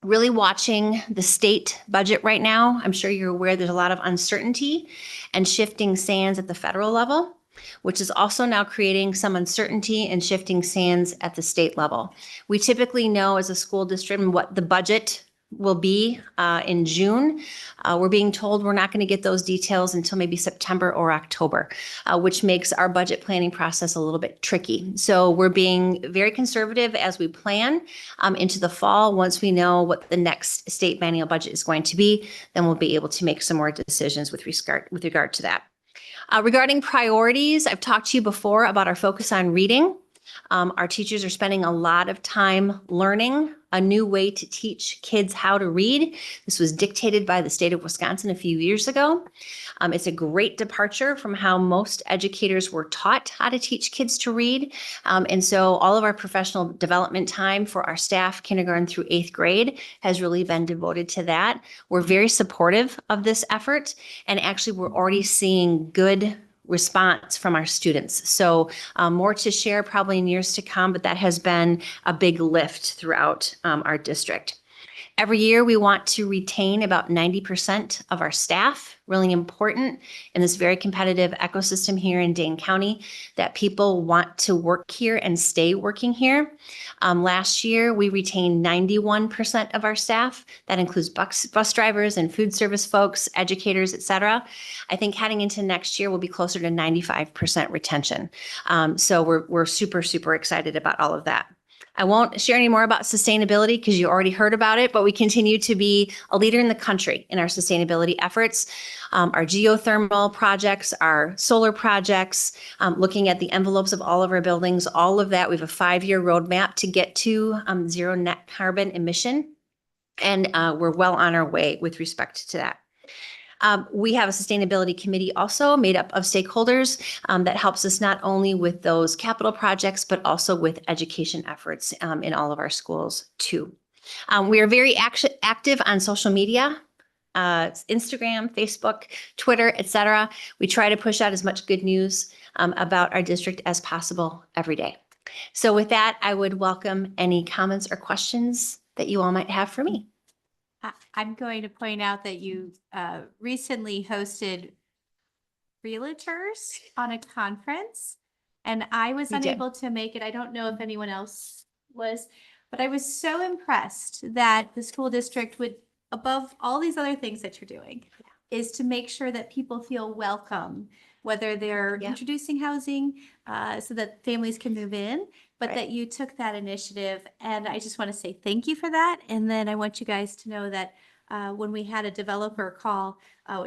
Really watching the state budget right now. I'm sure you're aware there's a lot of uncertainty and shifting sands at the federal level, which is also now creating some uncertainty and shifting sands at the state level. We typically know as a school district what the budget will be in June. We're being told we're not going to get those details until maybe September or October, which makes our budget planning process a little bit tricky. So we're being very conservative as we plan into the fall. Once we know what the next state biennial budget is going to be, then we'll be able to make some more decisions with regard to that. Regarding priorities, I've talked to you before about our focus on reading. Our teachers are spending a lot of time learning a new way to teach kids how to read. This was dictated by the state of Wisconsin a few years ago. It's a great departure from how most educators were taught how to teach kids to read. And so all of our professional development time for our staff, kindergarten through 8th grade, has really been devoted to that. We're very supportive of this effort. And actually, we're already seeing good response from our students. So more to share probably in years to come, but that has been a big lift throughout our district. Every year, we want to retain about 90% of our staff. Really important in this very competitive ecosystem here in Dane County, that people want to work here and stay working here. Last year, we retained 91% of our staff. That includes bus drivers and food service folks, educators, et cetera. I think heading into next year, we'll be closer to 95% retention. So we're super, super excited about all of that. I won't share any more about sustainability because you already heard about it, but we continue to be a leader in the country in our sustainability efforts. Our geothermal projects, our solar projects, looking at the envelopes of all of our buildings, all of that. We have a 5-year roadmap to get to zero net carbon emission. And we're well on our way with respect to that. We have a sustainability committee also made up of stakeholders that helps us not only with those capital projects, but also with education efforts in all of our schools too. We are very active on social media, Instagram, Facebook, Twitter, etc. We try to push out as much good news about our district as possible every day. So with that, I would welcome any comments or questions that you all might have for me. I'm going to point out that you recently hosted realtors on a conference, and I was We did. unable to make it. I don't know if anyone else was, but I was so impressed that the school district would, above all these other things that you're doing, is to make sure that people feel welcome, whether they're Yeah. introducing housing so that families can move in, but Right. that you took that initiative. And I just want to say thank you for that. And then I want you guys to know that when we had a developer call,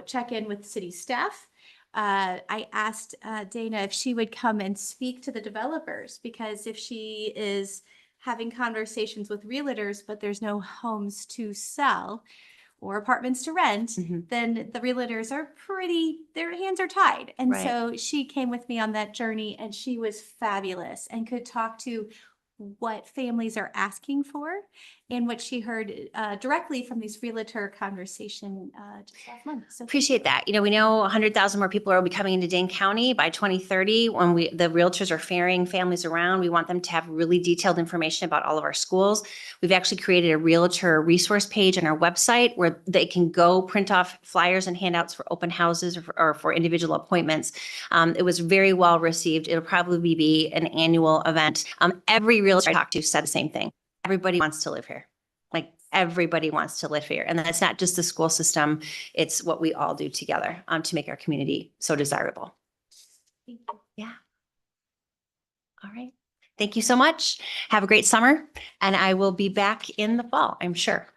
check in with city staff, I asked Dana if she would come and speak to the developers, because if she is having conversations with realtors, but there's no homes to sell or apartments to rent, Mhm. then the realtors are their hands are tied. And Right. so she came with me on that journey, and she was fabulous and could talk to what families are asking for and what she heard directly from these realtor conversation just last month. So Appreciate that. You know, we know 100,000 more people will be coming into Dane County by 2030 when the realtors are ferrying families around. We want them to have really detailed information about all of our schools. We've actually created a realtor resource page on our website where they can go print off flyers and handouts for open houses or for individual appointments. It was very well received. It'll probably be an annual event. Every realtor I talked to said the same thing. Everybody wants to live here. Like everybody wants to live here. And that's not just the school system. It's what we all do together to make our community so desirable. thank you. Yeah. All right. Thank you so much. Have a great summer. And I will be back in the fall, I'm sure.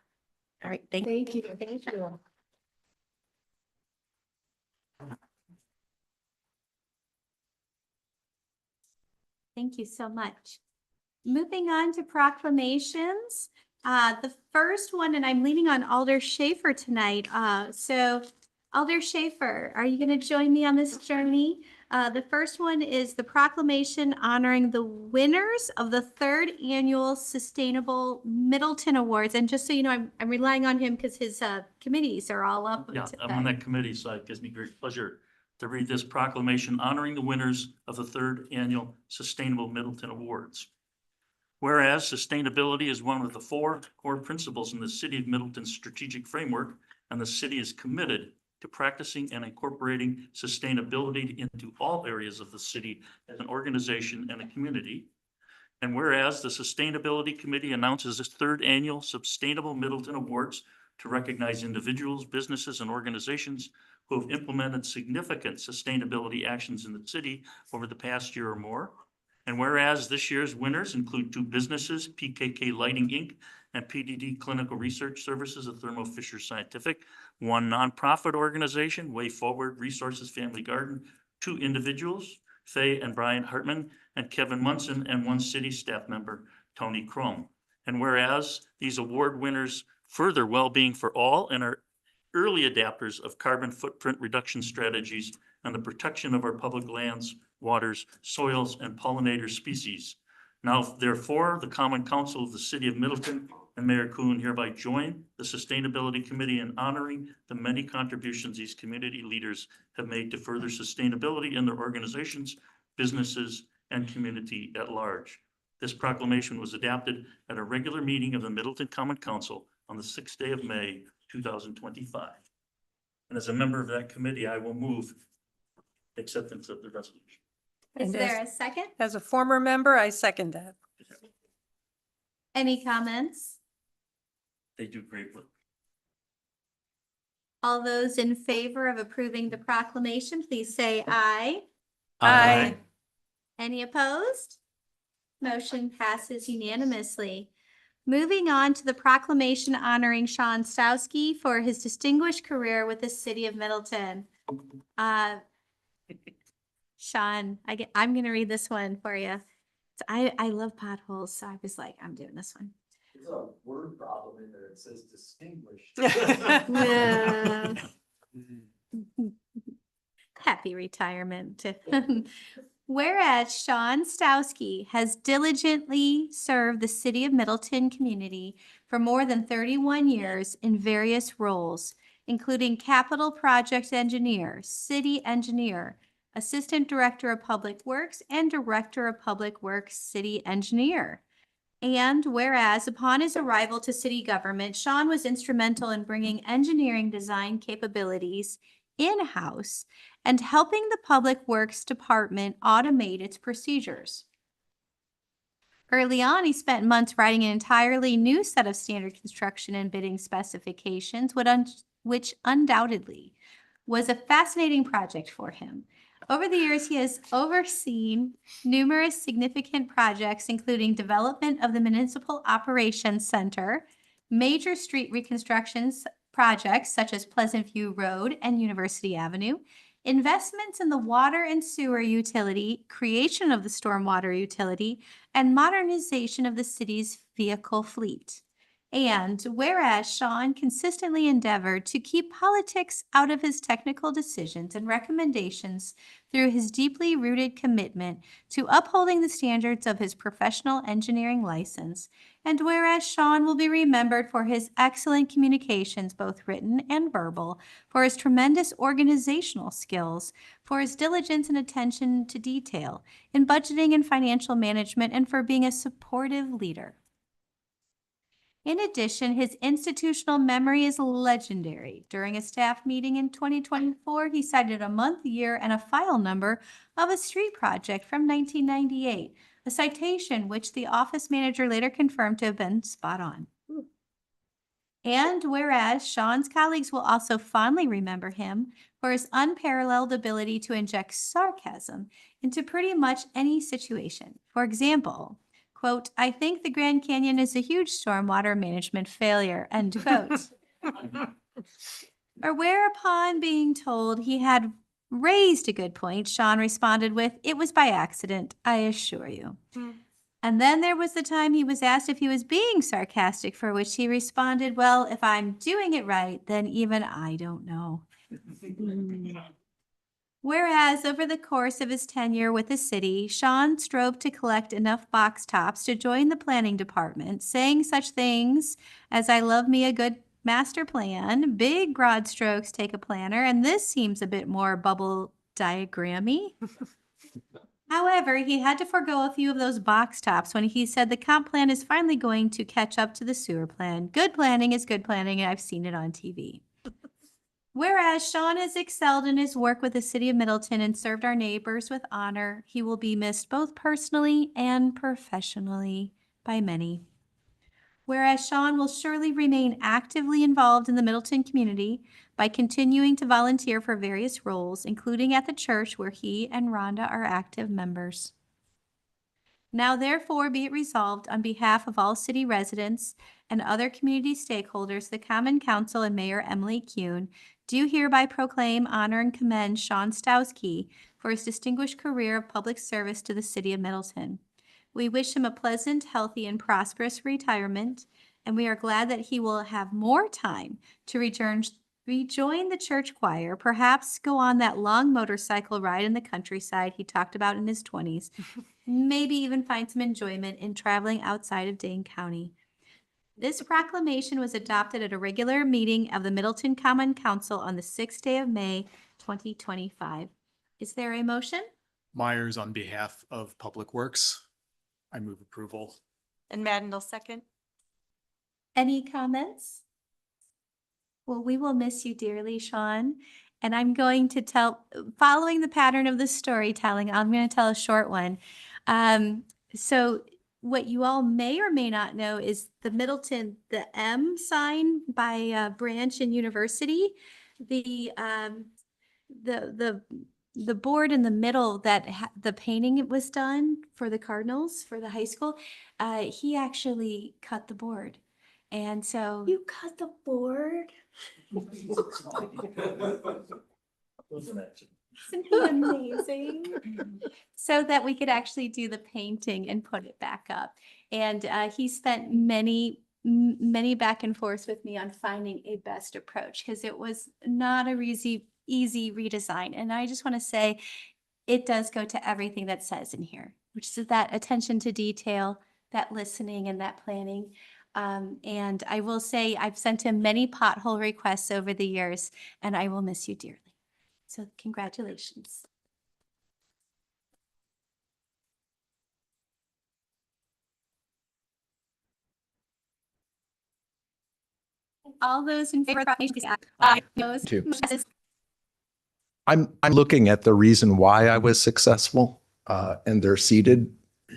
All right. Thank you. Thank you. Thank you. Thank you so much. Moving on to proclamations. The first one, and I'm leaning on Alder Schaefer tonight. So Alder Schaefer, are you going to join me on this journey? The first one is the proclamation honoring the winners of the 3rd annual Sustainable Middleton Awards. And just so you know, I'm relying on him because his committees are all up. Yeah, I'm on that committee, so it gives me great pleasure to read this proclamation honoring the winners of the 3rd annual Sustainable Middleton Awards. Whereas sustainability is one of the 4 core principles in the City of Middleton's strategic framework, and the city is committed to practicing and incorporating sustainability into all areas of the city as an organization and a community. And whereas the Sustainability Committee announces its 3rd annual Sustainable Middleton Awards to recognize individuals, businesses, and organizations who have implemented significant sustainability actions in the city over the past year or more. And whereas this year's winners include 2 businesses, PKK Lighting Inc. and PDD Clinical Research Services of Thermo Fisher Scientific, 1 nonprofit organization, Way Forward Resources Family Garden, 2 individuals, Faye and Brian Hartman and Kevin Munson, and 1 city staff member, Tony Chrome. And whereas these award winners further well-being for all and are early adapters of carbon footprint reduction strategies and the protection of our public lands, waters, soils, and pollinator species. Now, therefore, the Common Council of the City of Middleton and Mayor Kuhn hereby join the Sustainability Committee in honoring the many contributions these community leaders have made to further sustainability in their organizations, businesses, and community at large. This proclamation was adopted at a regular meeting of the Middleton Common Council on the 6th day of May, 2025. And as a member of that committee, I will move acceptance of the resolution. Is And there a second? As a former member, I second that. Any comments? They do great work. All those in favor of approving the proclamation, please say aye. Aye. Any opposed? Motion passes unanimously. Moving on to the proclamation honoring Sean Stowski for his distinguished career with the City of Middleton. Sean, I'm going to read this one for you. I love potholes, so I was like, I'm doing this one. There's a word problem in there. It says distinguished. Yeah. retirement. Whereas Sean Stowski has diligently served the city of Middleton community for more than 31 years in various roles, including capital project engineer, city engineer, assistant director of public works, and director of public works city engineer. And whereas upon his arrival to city government, Sean was instrumental in bringing engineering design capabilities in-house and helping the Public Works Department automate its procedures. Early on, he spent months writing an entirely new set of standard construction and bidding specifications, which undoubtedly was a fascinating project for him. Over the years, he has overseen numerous significant projects, including development of the Municipal Operations Center, major street reconstructions projects such as Pleasant View Road and University Avenue, investments in the water and sewer utility, creation of the stormwater utility, and modernization of the city's vehicle fleet. And whereas Sean consistently endeavored to keep politics out of his technical decisions and recommendations through his deeply rooted commitment to upholding the standards of his professional engineering license, and whereas Sean will be remembered for his excellent communications, both written and verbal, for his tremendous organizational skills, for his diligence and attention to detail in budgeting and financial management, and for being a supportive leader. In addition, his institutional memory is legendary. During a staff meeting in 2024, he cited a month, year, and a file number of a street project from 1998, a citation which the office manager later confirmed to have been spot on. And whereas Sean's colleagues will also fondly remember him for his unparalleled ability to inject sarcasm into pretty much any situation. For example, quote, "I think the Grand Canyon is a huge stormwater management failure," end quote. Or whereupon being told he had raised a good point, Sean responded with, "It was by accident, I assure you." And then there was the time he was asked if he was being sarcastic, for which he responded, "Well, if I'm doing it right, then even I don't know." Whereas over the course of his tenure with the city, Sean strove to collect enough box tops to join the planning department, saying such things as, "I love me a good master plan," "big broad strokes take a planner," and "this seems a bit more bubble diagrammy." However, he had to forego a few of those box tops when he said the comp plan is finally going to catch up to the sewer plan. Good planning is good planning, and I've seen it on TV. Whereas Sean has excelled in his work with the city of Middleton and served our neighbors with honor, he will be missed both personally and professionally by many. Whereas Sean will surely remain actively involved in the Middleton community by continuing to volunteer for various roles, including at the church where he and Rhonda are active members. Now therefore be it resolved on behalf of all city residents and other community stakeholders, the Common Council and Mayor Emily Kuhn do hereby proclaim, honor, and commend Sean Stowski for his distinguished career of public service to the city of Middleton. We wish him a pleasant, healthy, and prosperous retirement, and we are glad that he will have more time to rejoin the church choir, perhaps go on that long motorcycle ride in the countryside he talked about in his 20s, maybe even find some enjoyment in traveling outside of Dane County. This proclamation was adopted at a regular meeting of the Middleton Common Council on the 6th day of May, 2025. Is there a motion? Myers on behalf of Public Works. I move approval. And Madden will second. Any comments? Well, we will miss you dearly, Sean. And I'm going to tell, following the pattern of the storytelling, I'm going to tell a short one. So what you all may or may not know is the Middleton, the M sign by Branch and University, the board in the middle that the painting was done for the Cardinals for the high school. He actually cut the board, and so You cut the board? isn't he amazing? So that we could actually do the painting and put it back up. And he spent many back and forth with me on finding a best approach, because it was not a easy redesign. And I just want to say, it does go to everything that says in here, which is that attention to detail, that listening and that planning. And I will say, I've sent him many pothole requests over the years, and I will miss you dearly. So congratulations. All those in favor of the proclamation, please say aye. Opposed? Two. Motion passes. I'm looking at the reason why I was successful, and they're seated,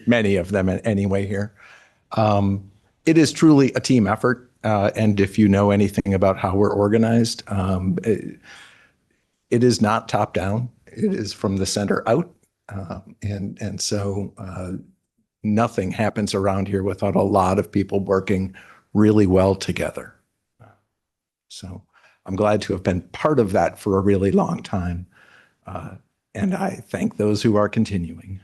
many of them anyway here. It is truly a team effort, and if you know anything about how we're organized, it is not top down. It is from the center out, and so nothing happens around here without a lot of people working really well together. So I'm glad to have been part of that for a really long time. And I thank those who are continuing.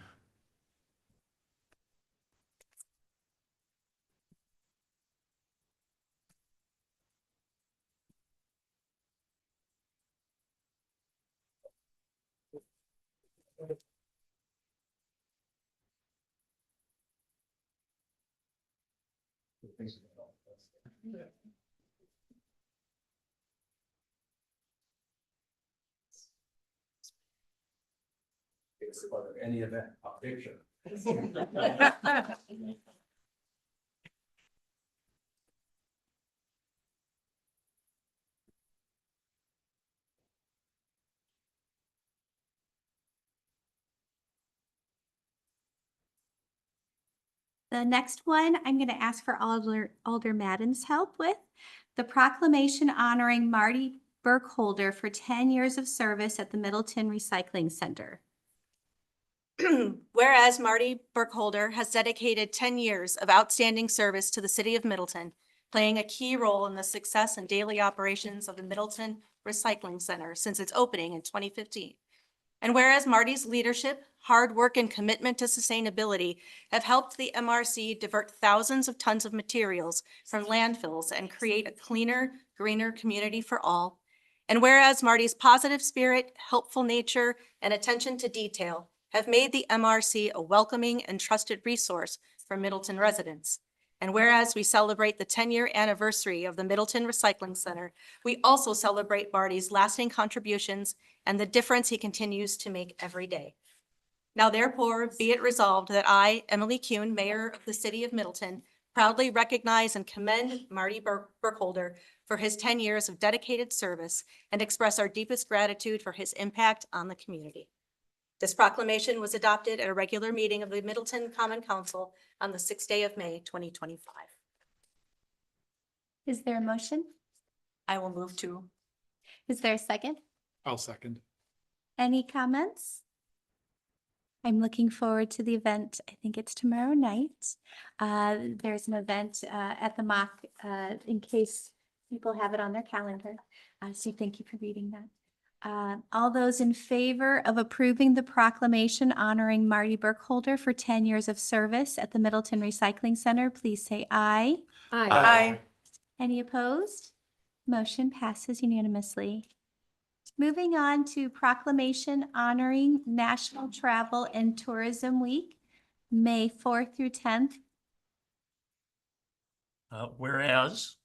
Any of that picture. The next one, I'm going to ask for Alder Madden's help with. The proclamation honoring Marty Burkholder for 10 years of service at the Middleton Recycling Center. Whereas Marty Burkholder has dedicated 10 years of outstanding service to the city of Middleton, playing a key role in the success and daily operations of the Middleton Recycling Center since its opening in 2015. And whereas Marty's leadership, hard work, and commitment to sustainability have helped the MRC divert thousands of tons of materials from landfills and create a cleaner, greener community for all. And whereas Marty's positive spirit, helpful nature, and attention to detail have made the MRC a welcoming and trusted resource for Middleton residents. And whereas we celebrate the 10-year anniversary of the Middleton Recycling Center, we also celebrate Marty's lasting contributions and the difference he continues to make every day. Now therefore, be it resolved that I, Emily Kuhn, Mayor of the City of Middleton, proudly recognize and commend Marty Burkholder for his 10 years of dedicated service and express our deepest gratitude for his impact on the community. This proclamation was adopted at a regular meeting of the Middleton Common Council on the 6th day of May, 2025. Is there a motion? I will move to. Is there a second? I'll second. Any comments? I'm looking forward to the event. I think it's tomorrow night. There's an event at the Mock in case people have it on their calendar. So thank you for reading that. All those in favor of approving the proclamation honoring Marty Burkholder for 10 years of service at the Middleton Recycling Center, please say aye. Aye. Any opposed? Motion passes unanimously. Moving on to proclamation honoring National Travel and Tourism Week, May 4th through 10th. Whereas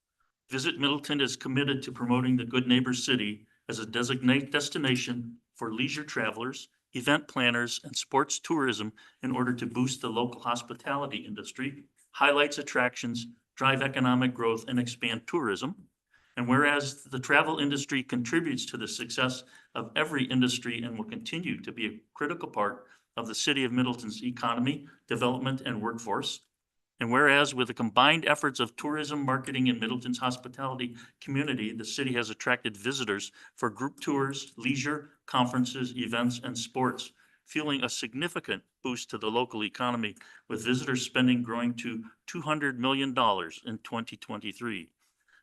Visit Middleton is committed to promoting the Good Neighbor City as a designated destination for leisure travelers, event planners, and sports tourism in order to boost the local hospitality industry, highlights attractions, drive economic growth, and expand tourism. And whereas the travel industry contributes to the success of every industry and will continue to be a critical part of the city of Middleton's economy, development, and workforce. And whereas with the combined efforts of tourism, marketing, and Middleton's hospitality community, the city has attracted visitors for group tours, leisure, conferences, events, and sports, fueling a significant boost to the local economy, with visitor spending growing to $200 million in 2023.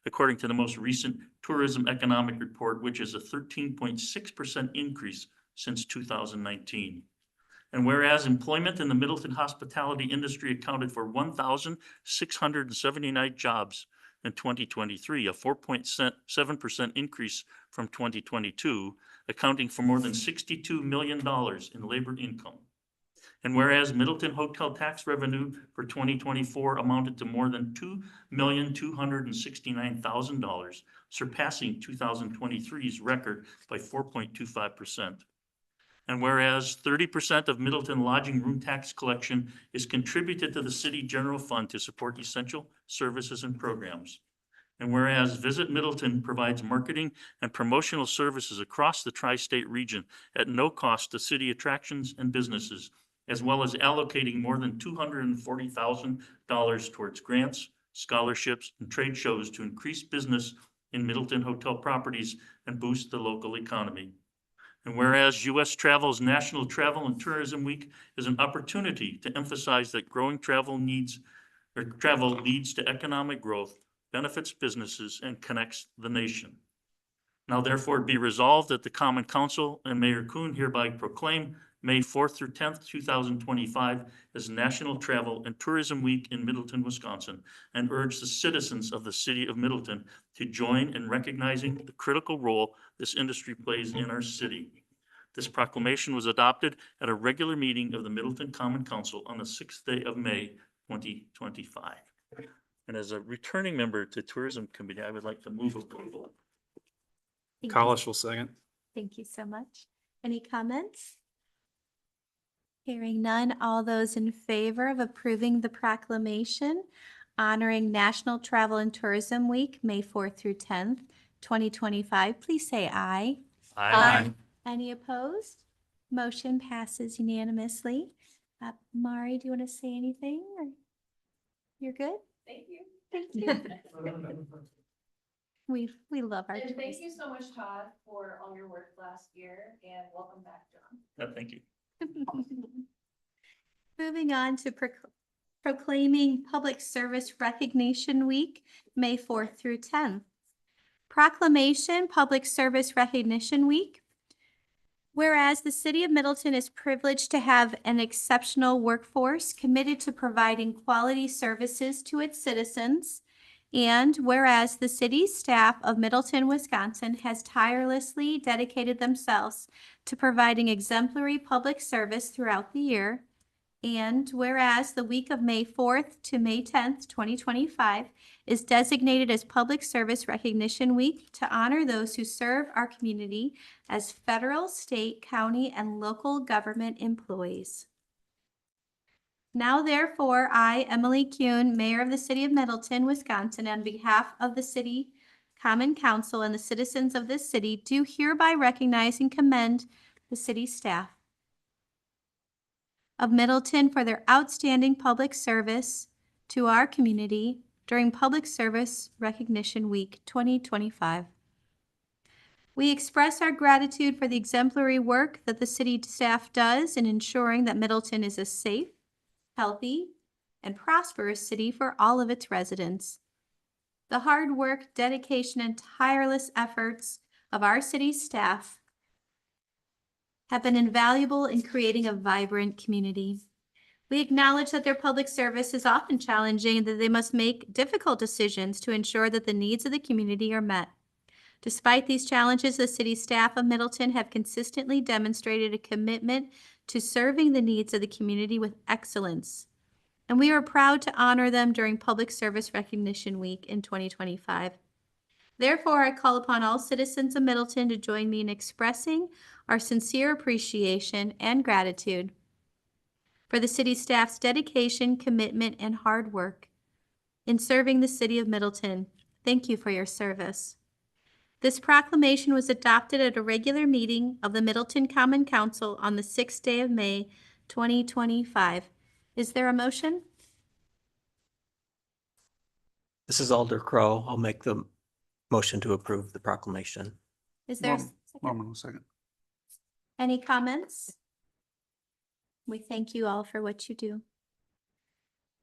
According to the most recent Tourism Economic Report, which is a 13.6% increase since 2019. And whereas employment in the Middleton hospitality industry accounted for 1,679 jobs in 2023, a 4.7% increase from 2022, accounting for more than $62 million in labor income. And whereas Middleton hotel tax revenue for 2024 amounted to more than $2,269,000, surpassing 2023's record by 4.25%. And whereas 30% of Middleton lodging room tax collection is contributed to the city general fund to support essential services and programs. And whereas Visit Middleton provides marketing and promotional services across the tri-state region at no cost to city attractions and businesses, as well as allocating more than $240,000 towards grants, scholarships, and trade shows to increase business in Middleton hotel properties and boost the local economy. And whereas U.S. Travel's National Travel and Tourism Week is an opportunity to emphasize that growing travel leads to economic growth, benefits businesses, and connects the nation. Now therefore be resolved that the Common Council and Mayor Kuhn hereby proclaim May 4th through 10th, 2025 as National Travel and Tourism Week in Middleton, Wisconsin, and urge the citizens of the city of Middleton to join in recognizing the critical role this industry plays in our city. This proclamation was adopted at a regular meeting of the Middleton Common Council on the 6th day of May, 2025. And as a returning member to Tourism Committee, I would like to move approval. Thank you. Collish will second. Thank you so much. Any comments? Hearing none, all those in favor of approving the proclamation honoring National Travel and Tourism Week, May 4th through 10th, 2025, please say aye. Aye. Any opposed? Motion passes unanimously. Mari, do you want to say anything? Or you're good? Thank you. Thank you. We love our And thank tourists. you so much, Todd, for all your work last year, and welcome back, John. Thank you. Moving on to proclaiming Public Service Recognition Week, May 4th through 10th. Proclamation Public Service Recognition Week. Whereas the city of Middleton is privileged to have an exceptional workforce committed to providing quality services to its citizens, and whereas the city staff of Middleton, Wisconsin has tirelessly dedicated themselves to providing exemplary public service throughout the year, and whereas the week of May 4th to May 10th, 2025 is designated as Public Service Recognition Week to honor those who serve our community as federal, state, county, and local government employees. Now therefore, I, Emily Kuhn, Mayor of the City of Middleton, Wisconsin, on behalf of the City Common Council and the citizens of this city, do hereby recognize and commend the city staff of Middleton for their outstanding public service to our community during Public Service Recognition Week 2025. We express our gratitude for the exemplary work that the city staff does in ensuring that Middleton is a safe, healthy, and prosperous city for all of its residents. The hard work, dedication, and tireless efforts of our city staff have been invaluable in creating a vibrant community. We acknowledge that their public service is often challenging and that they must make difficult decisions to ensure that the needs of the community are met. Despite these challenges, the city staff of Middleton have consistently demonstrated a commitment to serving the needs of the community with excellence, and we are proud to honor them during Public Service Recognition Week in 2025. Therefore, I call upon all citizens of Middleton to join me in expressing our sincere appreciation and gratitude for the city staff's dedication, commitment, and hard work in serving the city of Middleton. Thank you for your service. This proclamation was adopted at a regular meeting of the Middleton Common Council on the 6th day of May, 2025. Is there a motion? This is Alder Crow. I'll make the motion to approve the proclamation. Is there a second? Norman will second. Any comments? We thank you all for what you do.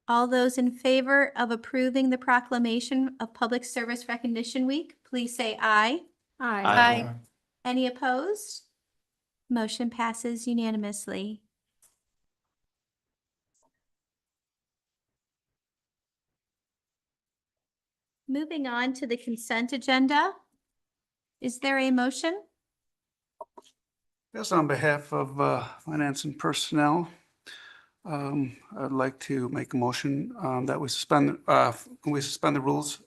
All those in favor of approving the proclamation of Public Service Recognition Week, please say aye. Aye. Any opposed? Motion passes unanimously. Moving on to the consent agenda. Is there a motion? Yes, on behalf of Finance and Personnel, I'd like to make a motion that we suspend, can we suspend the rules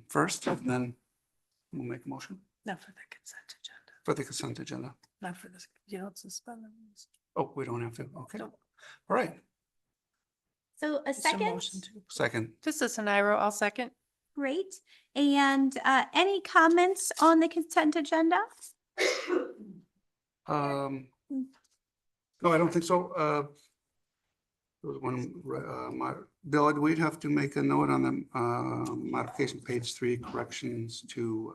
first, and then we'll make a motion Not for the consent agenda, for the consent agenda. not for this, you don't suspend the rules. Oh, we don't have to, okay. Don't. All right, So a Just a second? motion to- second. Just a scenario, I'll second. Great. And any comments on the consent agenda? No, I don't think so. There was one, Bill, do we have to make a note on the modification, page 3, corrections to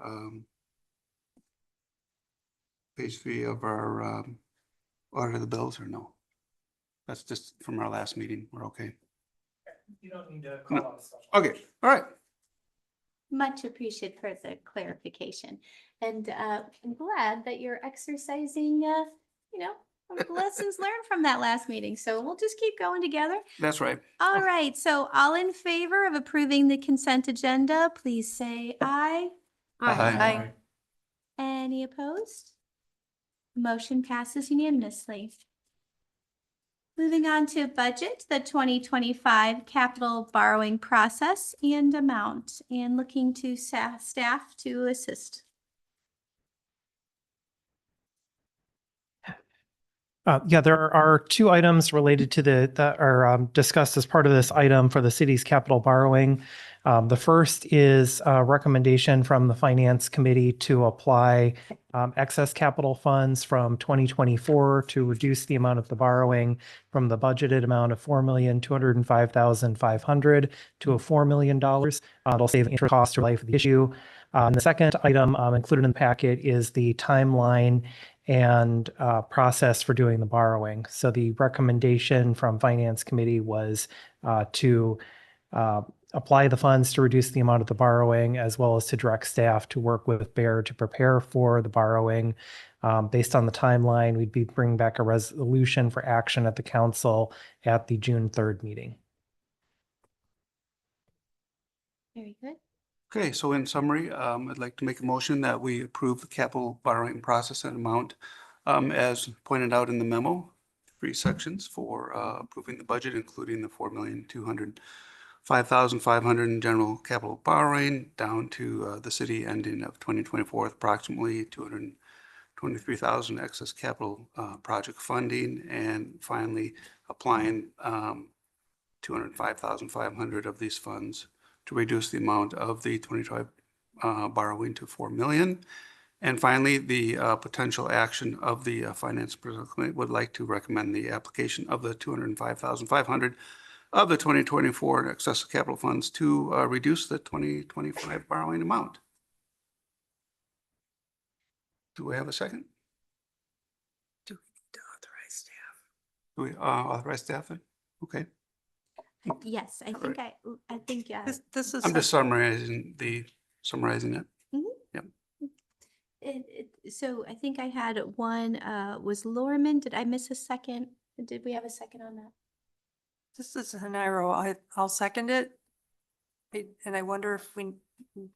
page 3 of our order of the bills, or no? That's just from our last meeting. We're okay. You don't need to No. out stuff. Okay, all right. Much appreciated for the clarification. And I'm glad that you're exercising, lessons learned from that last meeting. So we'll just keep going together. That's right. All right. So all in favor of approving the consent agenda, please say aye. Aye. Any opposed? Motion passes unanimously. Moving on to budget, the 2025 capital borrowing process and amount, and looking to staff to assist. Yeah, there are two items related to that are discussed as part of this item for the city's capital borrowing. The first is a recommendation from the Finance Committee to apply excess capital funds from 2024 to reduce the amount of the borrowing from the budgeted amount of $4,205,500 to a $4 million. It'll save interest costs or life of the issue. And the second item included in the packet is the timeline and process for doing the borrowing. So the recommendation from Finance Committee was to apply the funds to reduce the amount of the borrowing, as well as to direct staff to work with Baird to prepare for the borrowing. Based on the timeline, we'd be bringing back a resolution for action at the council at the June 3rd meeting. Very good. Okay, so in summary, I'd like to make a motion that we approve the capital borrowing process and amount as pointed out in the memo, 3 sections for approving the budget, including the $4,205,500 in general capital borrowing down to the city ending of 2024 with approximately $223,000 excess capital project funding, and finally applying $205,500 of these funds to reduce the amount of the 2025 borrowing to $4 million. And finally, the potential action of the Finance Committee would like to recommend the application of the $205,500 of the 2024 excess capital funds to reduce the 2025 borrowing amount. Do we have a second? Do we need to authorize staff? Do we authorize staff? Okay, Yes, I think, yeah. This is. I'm just summarizing it. So I think I had one, was Lorman, did I miss a second? Did we have a second on that? This is a scenario. I'll second it. And I wonder if we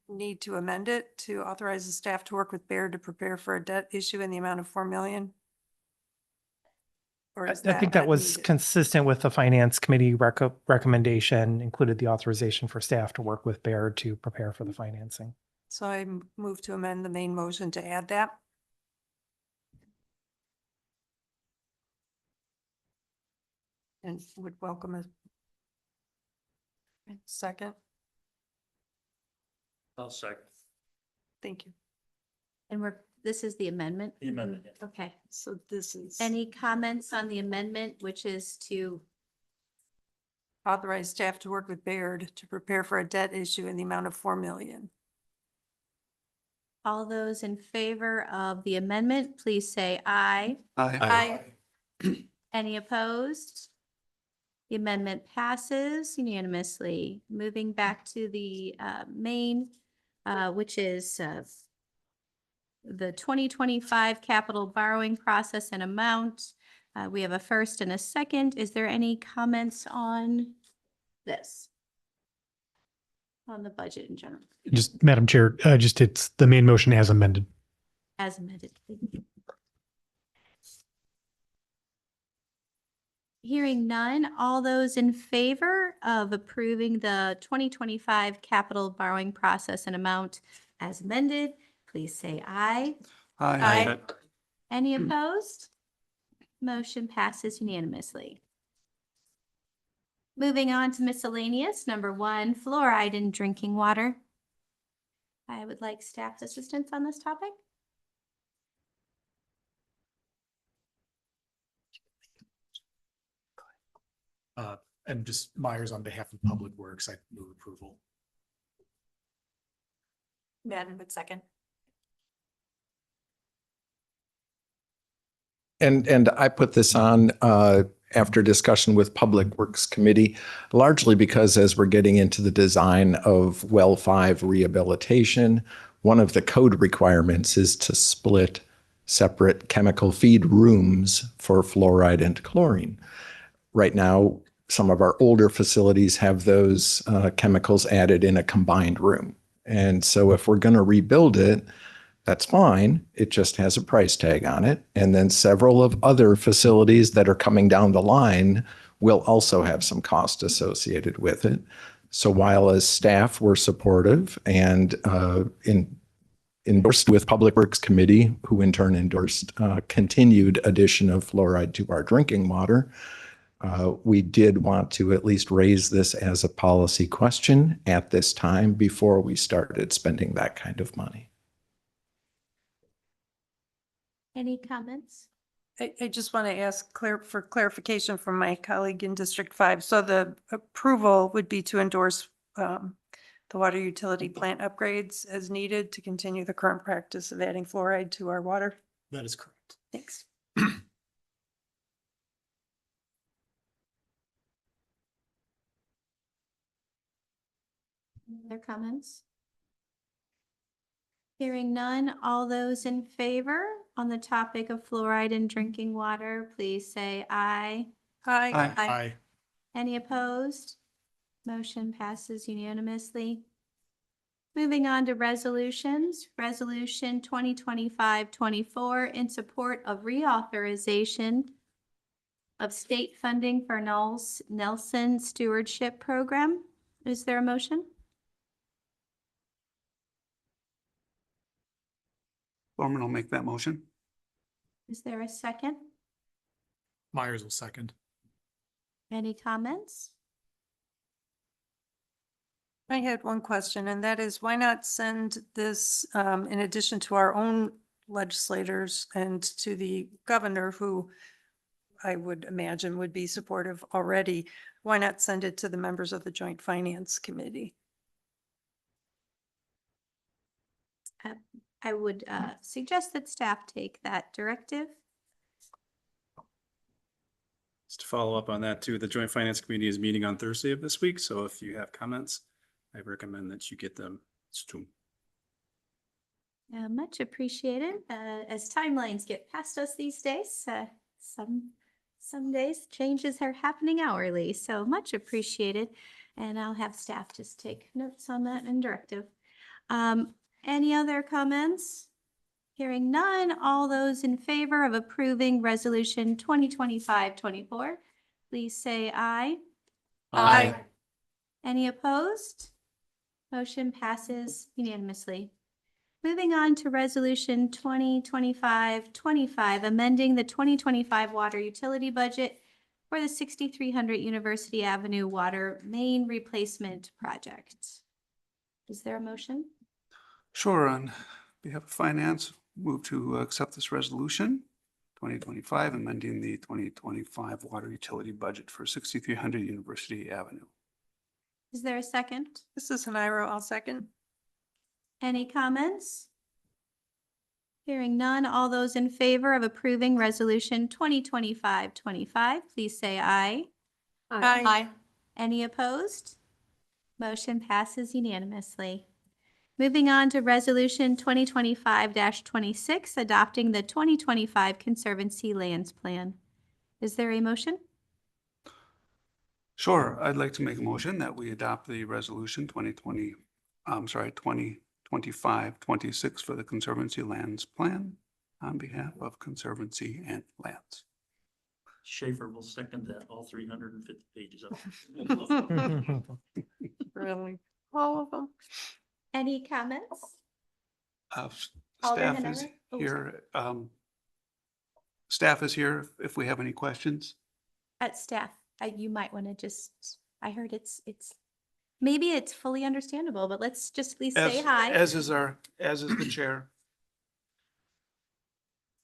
need to amend it to authorize the staff to work with Baird to prepare for a debt issue in the amount of $4 million. Or I is think that not was needed? consistent with the Finance Committee recommendation, included the authorization for staff to work with Baird to prepare for the financing. So I move to amend the main motion to add that. And would welcome a second. I'll second. Thank you. And this is the amendment? The amendment, yeah. Okay. So this is Any comments on the amendment, which is to, authorize staff to work with Baird to prepare for a debt issue in the amount of $4 million. all those in favor of the amendment, please say aye. Aye. Any opposed? The amendment passes unanimously. Moving back to the main, which is the 2025 capital borrowing process and amount. We have a first and a second. Is there any comments on this? on the budget in general, Just, Madam Chair, just it's the main motion as amended. as amended. Hearing none, all those in favor of approving the 2025 capital borrowing process and amount as amended, please say aye. Aye. Any opposed? Motion passes unanimously. Moving on to miscellaneous, number 1, fluoride in drinking water. I would like staff assistance on this topic. And just Myers on behalf of Public Works, I move approval. Madden would second. And I put this on after discussion with Public Works Committee, largely because as we're getting into the design of Well 5 rehabilitation, one of the code requirements is to split separate chemical feed rooms for fluoride and chlorine. Right now, some of our older facilities have those chemicals added in a combined room. And so if we're going to rebuild it, that's fine. It just has a price tag on it. And then several of other facilities that are coming down the line will also have some cost associated with it. So while as staff we're supportive and endorsed with Public Works Committee, who in turn endorsed continued addition of fluoride to our drinking water, we did want to at least raise this as a policy question at this time before we started spending that kind of money. Any comments? I just want to ask for clarification from my colleague in District 5. So the approval would be to endorse the water utility plant upgrades as needed to continue the current practice of adding fluoride to our water? That is correct. Thanks. Other comments? Hearing none, all those in favor on the topic of fluoride in drinking water, please say aye. Aye. Aye. Any opposed? Motion passes unanimously. Moving on to resolutions, Resolution 2025-24 in support of reauthorization of state funding for Nelson Stewardship Program. Is there a motion? Foreman will make that motion. Is there a second? Myers will second. Any comments? I had one question, and that is why not send this in addition to our own legislators and to the governor, who I would imagine would be supportive already? Why not send it to the members of the Joint Finance Committee? I would suggest that staff take that directive. Just to follow up on that too, the Joint Finance Committee is meeting on Thursday of this week. So if you have comments, I recommend that you get them to them. Much appreciated. As timelines get past us these days, some days changes are happening hourly, so much appreciated. And I'll have staff just take notes on that and directive. Any other comments? Hearing none, all those in favor of approving Resolution 2025-24, please say aye. Aye. Any opposed? Motion passes unanimously. Moving on to Resolution 2025-25, amending the 2025 water utility budget for the 6300 University Avenue Water Main Replacement Project. Is there a motion? Sure, on behalf of Finance, move to accept this resolution, 2025, amending the 2025 water utility budget for 6300 University Avenue. Is there a second? This is Nairo. I'll second. Any comments? Hearing none, all those in favor of approving Resolution 2025-25, please say aye. Aye. Any opposed? Motion passes unanimously. Moving on to Resolution 2025-26, adopting the 2025 Conservancy Lands Plan. Is there a motion? Sure, I'd like to make a motion that we adopt the resolution 2025-26 for the Conservancy Lands Plan on behalf of Conservancy and Lands. Schaefer will second that, all 350 pages of it. Really, all of them. Any comments? Staff Alderman is Everett? Oh, here. Staff is here if we have any questions. At staff, you might want to just, I heard maybe it's fully understandable, but let's just at least say hi. As is the chair.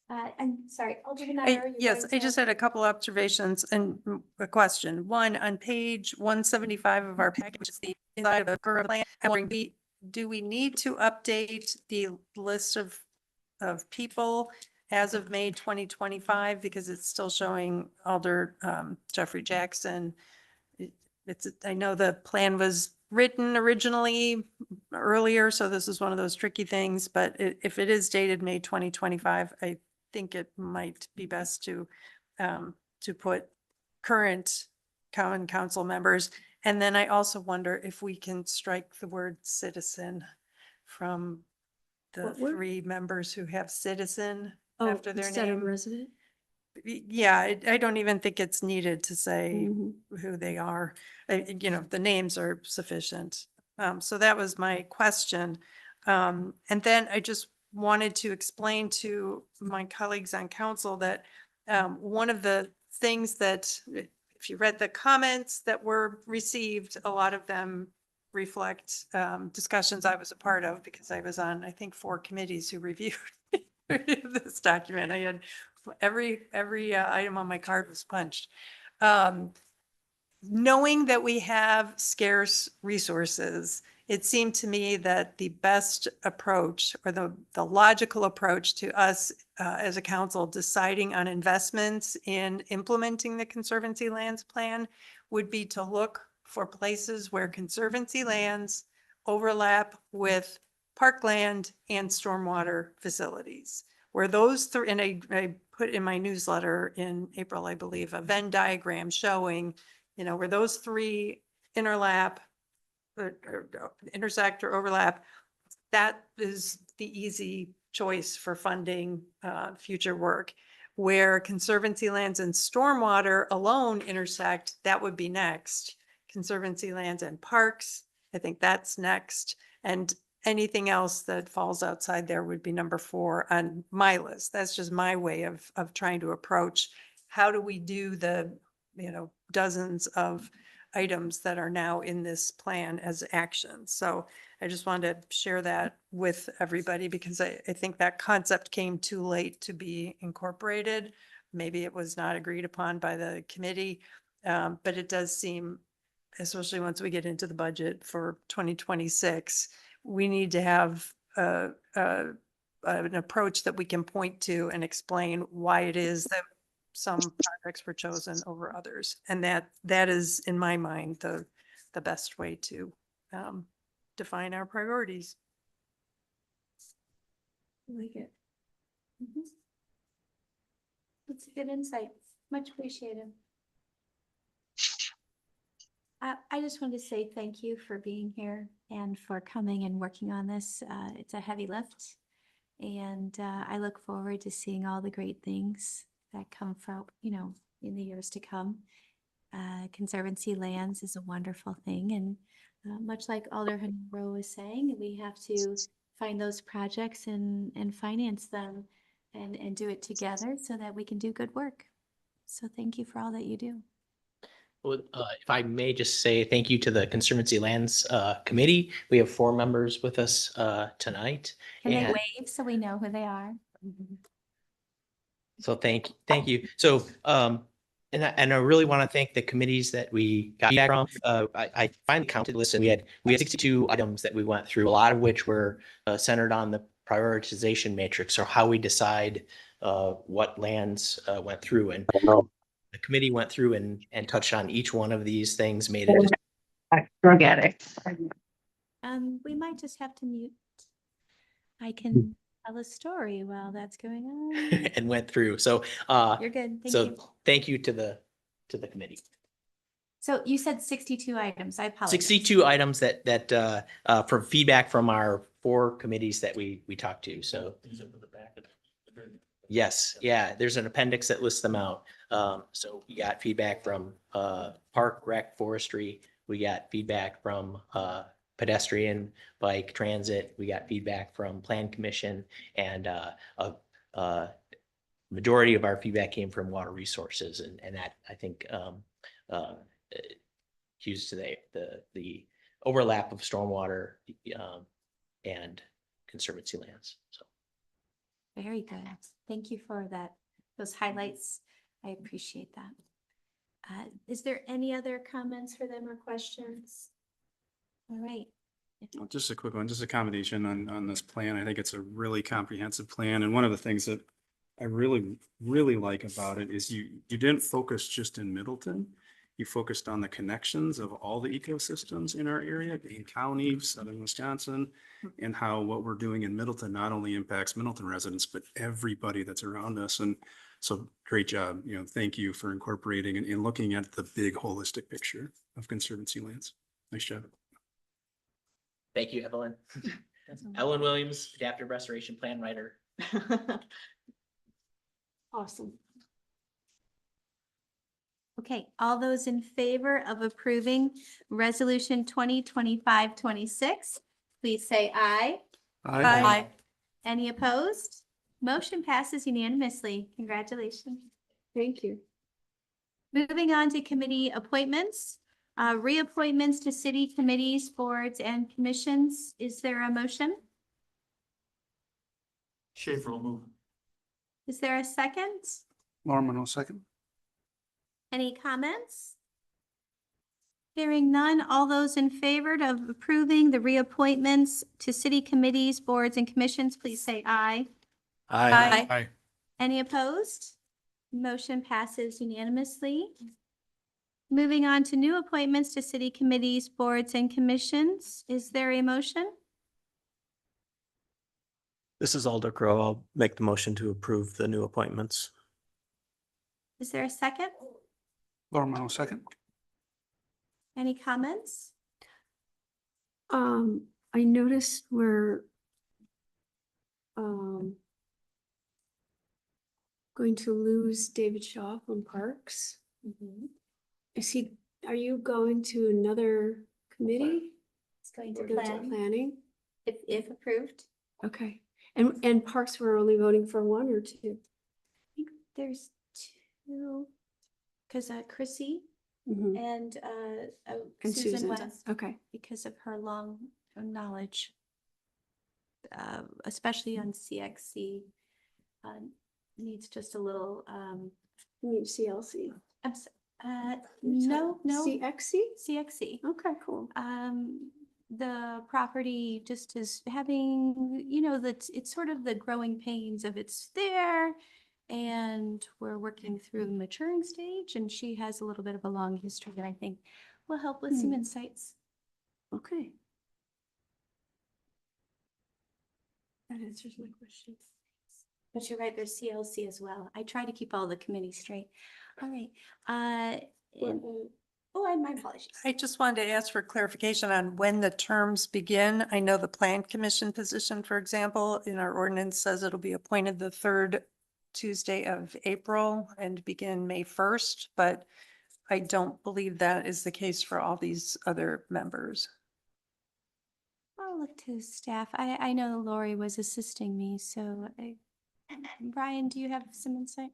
I'm sorry, Alderman I- Ira, you Yes, wanted I just to- had a couple observations and a question. One, on page 175 of our package, which is the inside of the current plan, I'm wondering, do we need to update the list of people as of May 2025? Because it's still showing Alder Jeffrey Jackson. I know the plan was written originally earlier, so this is one of those tricky things, but if it is dated May 2025, I think it might be best to put current common council members. And then I also wonder if we can strike the word citizen from the What word? 3 members who have citizen Oh, after their instead of name. resident? Yeah, I don't even think it's needed to say Mhm. who they are. The names are sufficient. So that was my question. And then I just wanted to explain to my colleagues on council that one of the things that, if you read the comments that were received, a lot of them reflect discussions I was a part of because I was on, I think, 4 committees who reviewed this document. I had every item on my card was punched. Knowing that we have scarce resources, it seemed to me that the best approach or the logical approach to us as a council deciding on investments in implementing the Conservancy Lands Plan would be to look for places where Conservancy lands overlap with parkland and stormwater facilities. Where those three, and I put in my newsletter in April, I believe, a Venn diagram showing, where those 3 interlap, or intersect or overlap, that is the easy choice for funding future work. Where Conservancy lands and stormwater alone intersect, that would be next. Conservancy lands and parks, I think that's next. And anything else that falls outside there would be number 4 on my list. That's just my way of trying to approach, how do we do the, dozens of items that are now in this plan as actions. So I just wanted to share that with everybody because I think that concept came too late to be incorporated. Maybe it was not agreed upon by the committee, but it does seem, especially once we get into the budget for 2026, we need to have an approach that we can point to and explain why it is that some projects were chosen over others. And that is, in my mind, the best way to define our priorities. I like it. That's a good insight. Much appreciated. I just wanted to say thank you for being here and for coming and working on this. It's a heavy lift. And I look forward to seeing all the great things that come from, in the years to come. Conservancy lands is a wonderful thing. And much like Alderman Rowe was saying, we have to find those projects and finance them and do it together so that we can do good work. So thank you for all that you do. Well, if I may just say thank you to the Conservancy Lands Committee. We have 4 members with us tonight. Can they wave so we know who they are? So thank you. So and I really want to thank the committees that we got feedback from. I finally counted the list and we had 62 items that we went through, a lot of which were centered on the prioritization matrix or how we decide what lands went through. And the committee went through and touched on each one of these things, made it. Drug addict. We might just have to mute. I can tell a story while that's going on. And went through. So You're good. Thank so you. thank you to the committee. So you said 62 items. I apologize. 62 items that from feedback from our 4 committees that we talked to. So yes, yeah, there's an appendix that lists them out. So we got feedback from Park, Rec, Forestry. We got feedback from pedestrian, bike, transit. We got feedback from Plan Commission, and a majority of our feedback came from water resources, and that I think cues to the overlap of stormwater and conservancy lands. So Very good. Thank you for that, those highlights. I appreciate that. Is there any other comments for them or questions? All right. Just a quick one, just a commendation on this plan. I think it's a really comprehensive plan. And one of the things that I really like about it is you didn't focus just in Middleton. You focused on the connections of all the ecosystems in our area, Dane County, southern Wisconsin, and how what we're doing in Middleton not only impacts Middleton residents, but everybody that's around us. And so great job. Thank you for incorporating and looking at the big holistic picture of conservancy lands. Nice job. thank you, Evelyn. Ellen Williams, Adaptive Restoration Plan writer. Awesome. Okay, all those in favor of approving resolution 2025-26, please say aye. Aye. Any opposed? Motion passes unanimously. Congratulations. Thank you. Moving on to committee appointments, reappointments to city committees, boards, and commissions. Is there a motion? Schaefer will move. Is there a second? Norman will second. Any comments? Hearing none, all those in favor of approving the reappointments to city committees, boards, and commissions, please say aye. Aye. Any opposed? Motion passes unanimously. Moving on to new appointments to city committees, boards, and commissions. Is there a motion? This is Alder Crow. I'll make the motion to approve the new appointments. Is there a second? Norman will second. Any comments? I noticed we're going to lose David Shaw from Parks. Are you going to another committee? It's going to Go to plan, planning? if approved. Okay. And Parks, we're only voting for 1 or 2? I think there's 2, because Chrissy Mhm. and And Susan Susan. West, Okay. because of her long knowledge, especially on CXC, needs just a little. You mean CLC? No, CXC? CXC. Okay, cool. The property just is having, that it's sort of the growing pains of it's there. And we're working through the maturing stage, and she has a little bit of a long history that I think will help with some insights. Okay. That answers my question. But you're right, there's CLC as well. I try to keep all the committees straight. All right. My apologies. I just wanted to ask for clarification on when the terms begin. I know the Plan Commission position, for example, in our ordinance says it'll be appointed the 3rd Tuesday of April and begin May 1st, but I don't believe that is the case for all these other members. I'll look to staff. I know Lori was assisting me, so Brian, do you have some insight?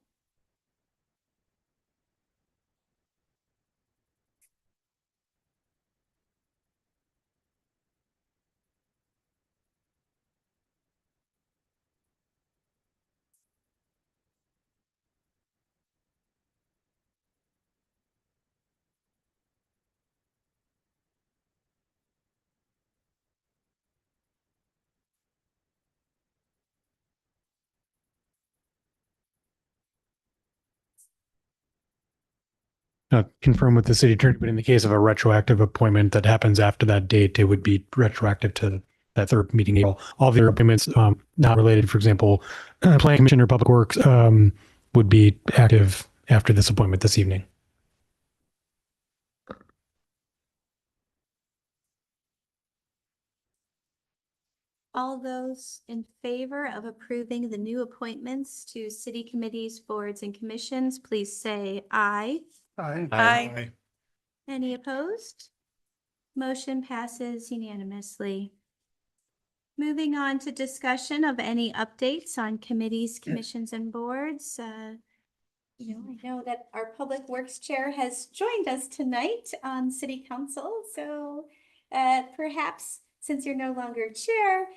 Confirm with the city attorney, but in the case of a retroactive appointment that happens after that date, it would be retroactive to that 3rd meeting in April. All the other appointments not related, for example, Planning Commission or Public Works would be active after this appointment this evening. All those in favor of approving the new appointments to city committees, boards, and commissions, please say aye. Aye. Aye. Any opposed? Motion passes unanimously. Moving on to discussion of any updates on committees, commissions, and boards. I know that our Public Works Chair has joined us tonight on City Council, so perhaps since you're no longer chair,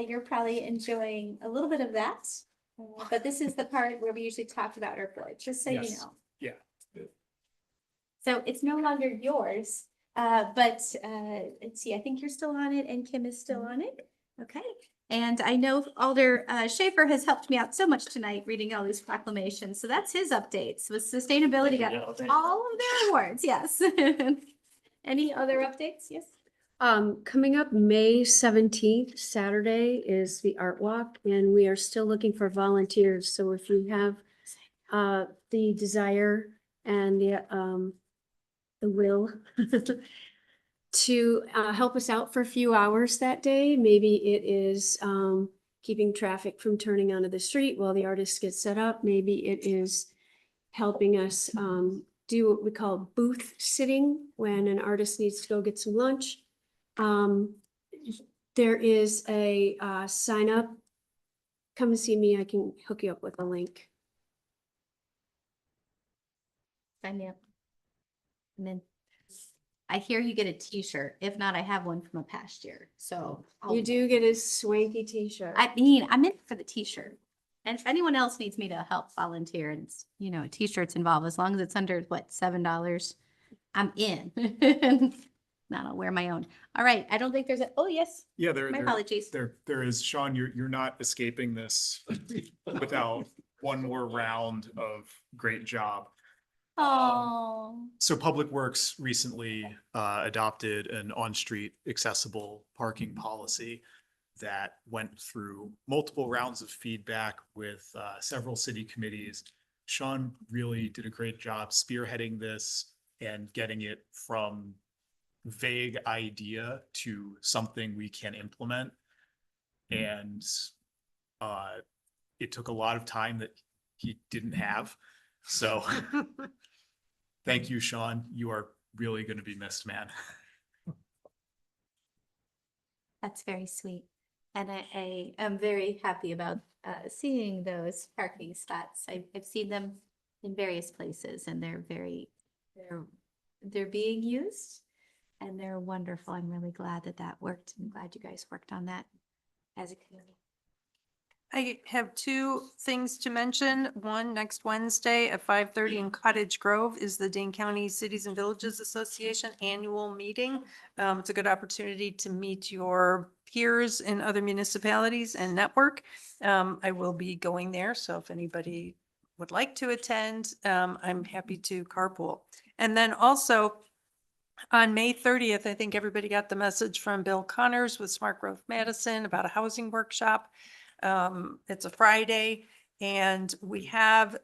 you're probably enjoying a little bit of that. But this is the part where we usually talk about our board, just so you Yes. know. Yeah. So it's no longer yours, but let's see, I think you're still on it and Kim is still on it. Okay. And I know Alder Schaefer has helped me out so much tonight reading all these proclamations. So that's his updates with sustainability. Got all of their awards. Yes. Any other updates? Yes. Coming up May 17th, Saturday is the Art Walk, and we are still looking for volunteers. So if you have the desire and the will to help us out for a few hours that day, maybe it is keeping traffic from turning onto the street while the artists get set up. Maybe it is helping us do what we call booth sitting when an artist needs to go get some lunch. There is a sign up. Come and see me. I can hook you up with a link. Sign me up. And then I hear you get a t-shirt. If not, I have one from a past year. So You do get a swanky t-shirt. I mean, I'm in for the t-shirt. And if anyone else needs me to help volunteer and a t-shirt's involved, as long as it's under what, $7, I'm in. Not, I'll wear my own. All right. I don't think there's oh, yes. Yeah, My apologies. There is, Sean, you're not escaping this without one more round of great job. Oh. So Public Works recently adopted an on-street accessible parking policy that went through multiple rounds of feedback with several city committees. Sean really did a great job spearheading this and getting it from vague idea to something we can implement. And it took a lot of time that he didn't have. So thank you, Sean. You are really going to be missed, man. That's very sweet. And I am very happy about seeing those parking spots. I've seen them in various places and they're being used and they're wonderful. I'm really glad that worked. I'm glad you guys worked on that as a community. I have two things to mention. One, next Wednesday at 5:30 in Cottage Grove is the Dane County Cities and Villages Association annual meeting. It's a good opportunity to meet your peers in other municipalities and network. I will be going there, so if anybody would like to attend, I'm happy to carpool. And then also on May 30th, I think everybody got the message from Bill Connors with Smart Growth Madison about a housing workshop. It's a Friday and we have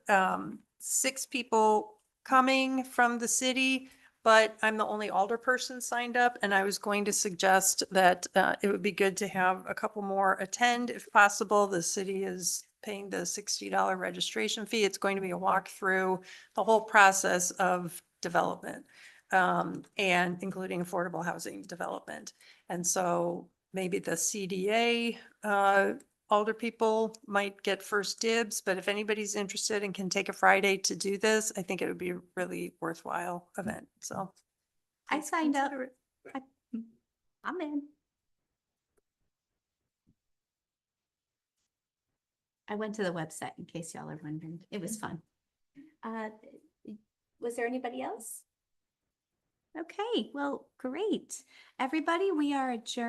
6 people coming from the city, but I'm the only alder person signed up. And I was going to suggest that it would be good to have a couple more attend if possible. The city is paying the $60 registration fee. It's going to be a walk through the whole process of development and including affordable housing development. And so maybe the CDA older people might get first dibs, but if anybody's interested and can take a Friday to do this, I think it would be a really worthwhile event. So I signed up. I'm in. I went to the website in case y'all are wondering. It was fun. Was there anybody else? Okay, well, great. Everybody, we are adjourned.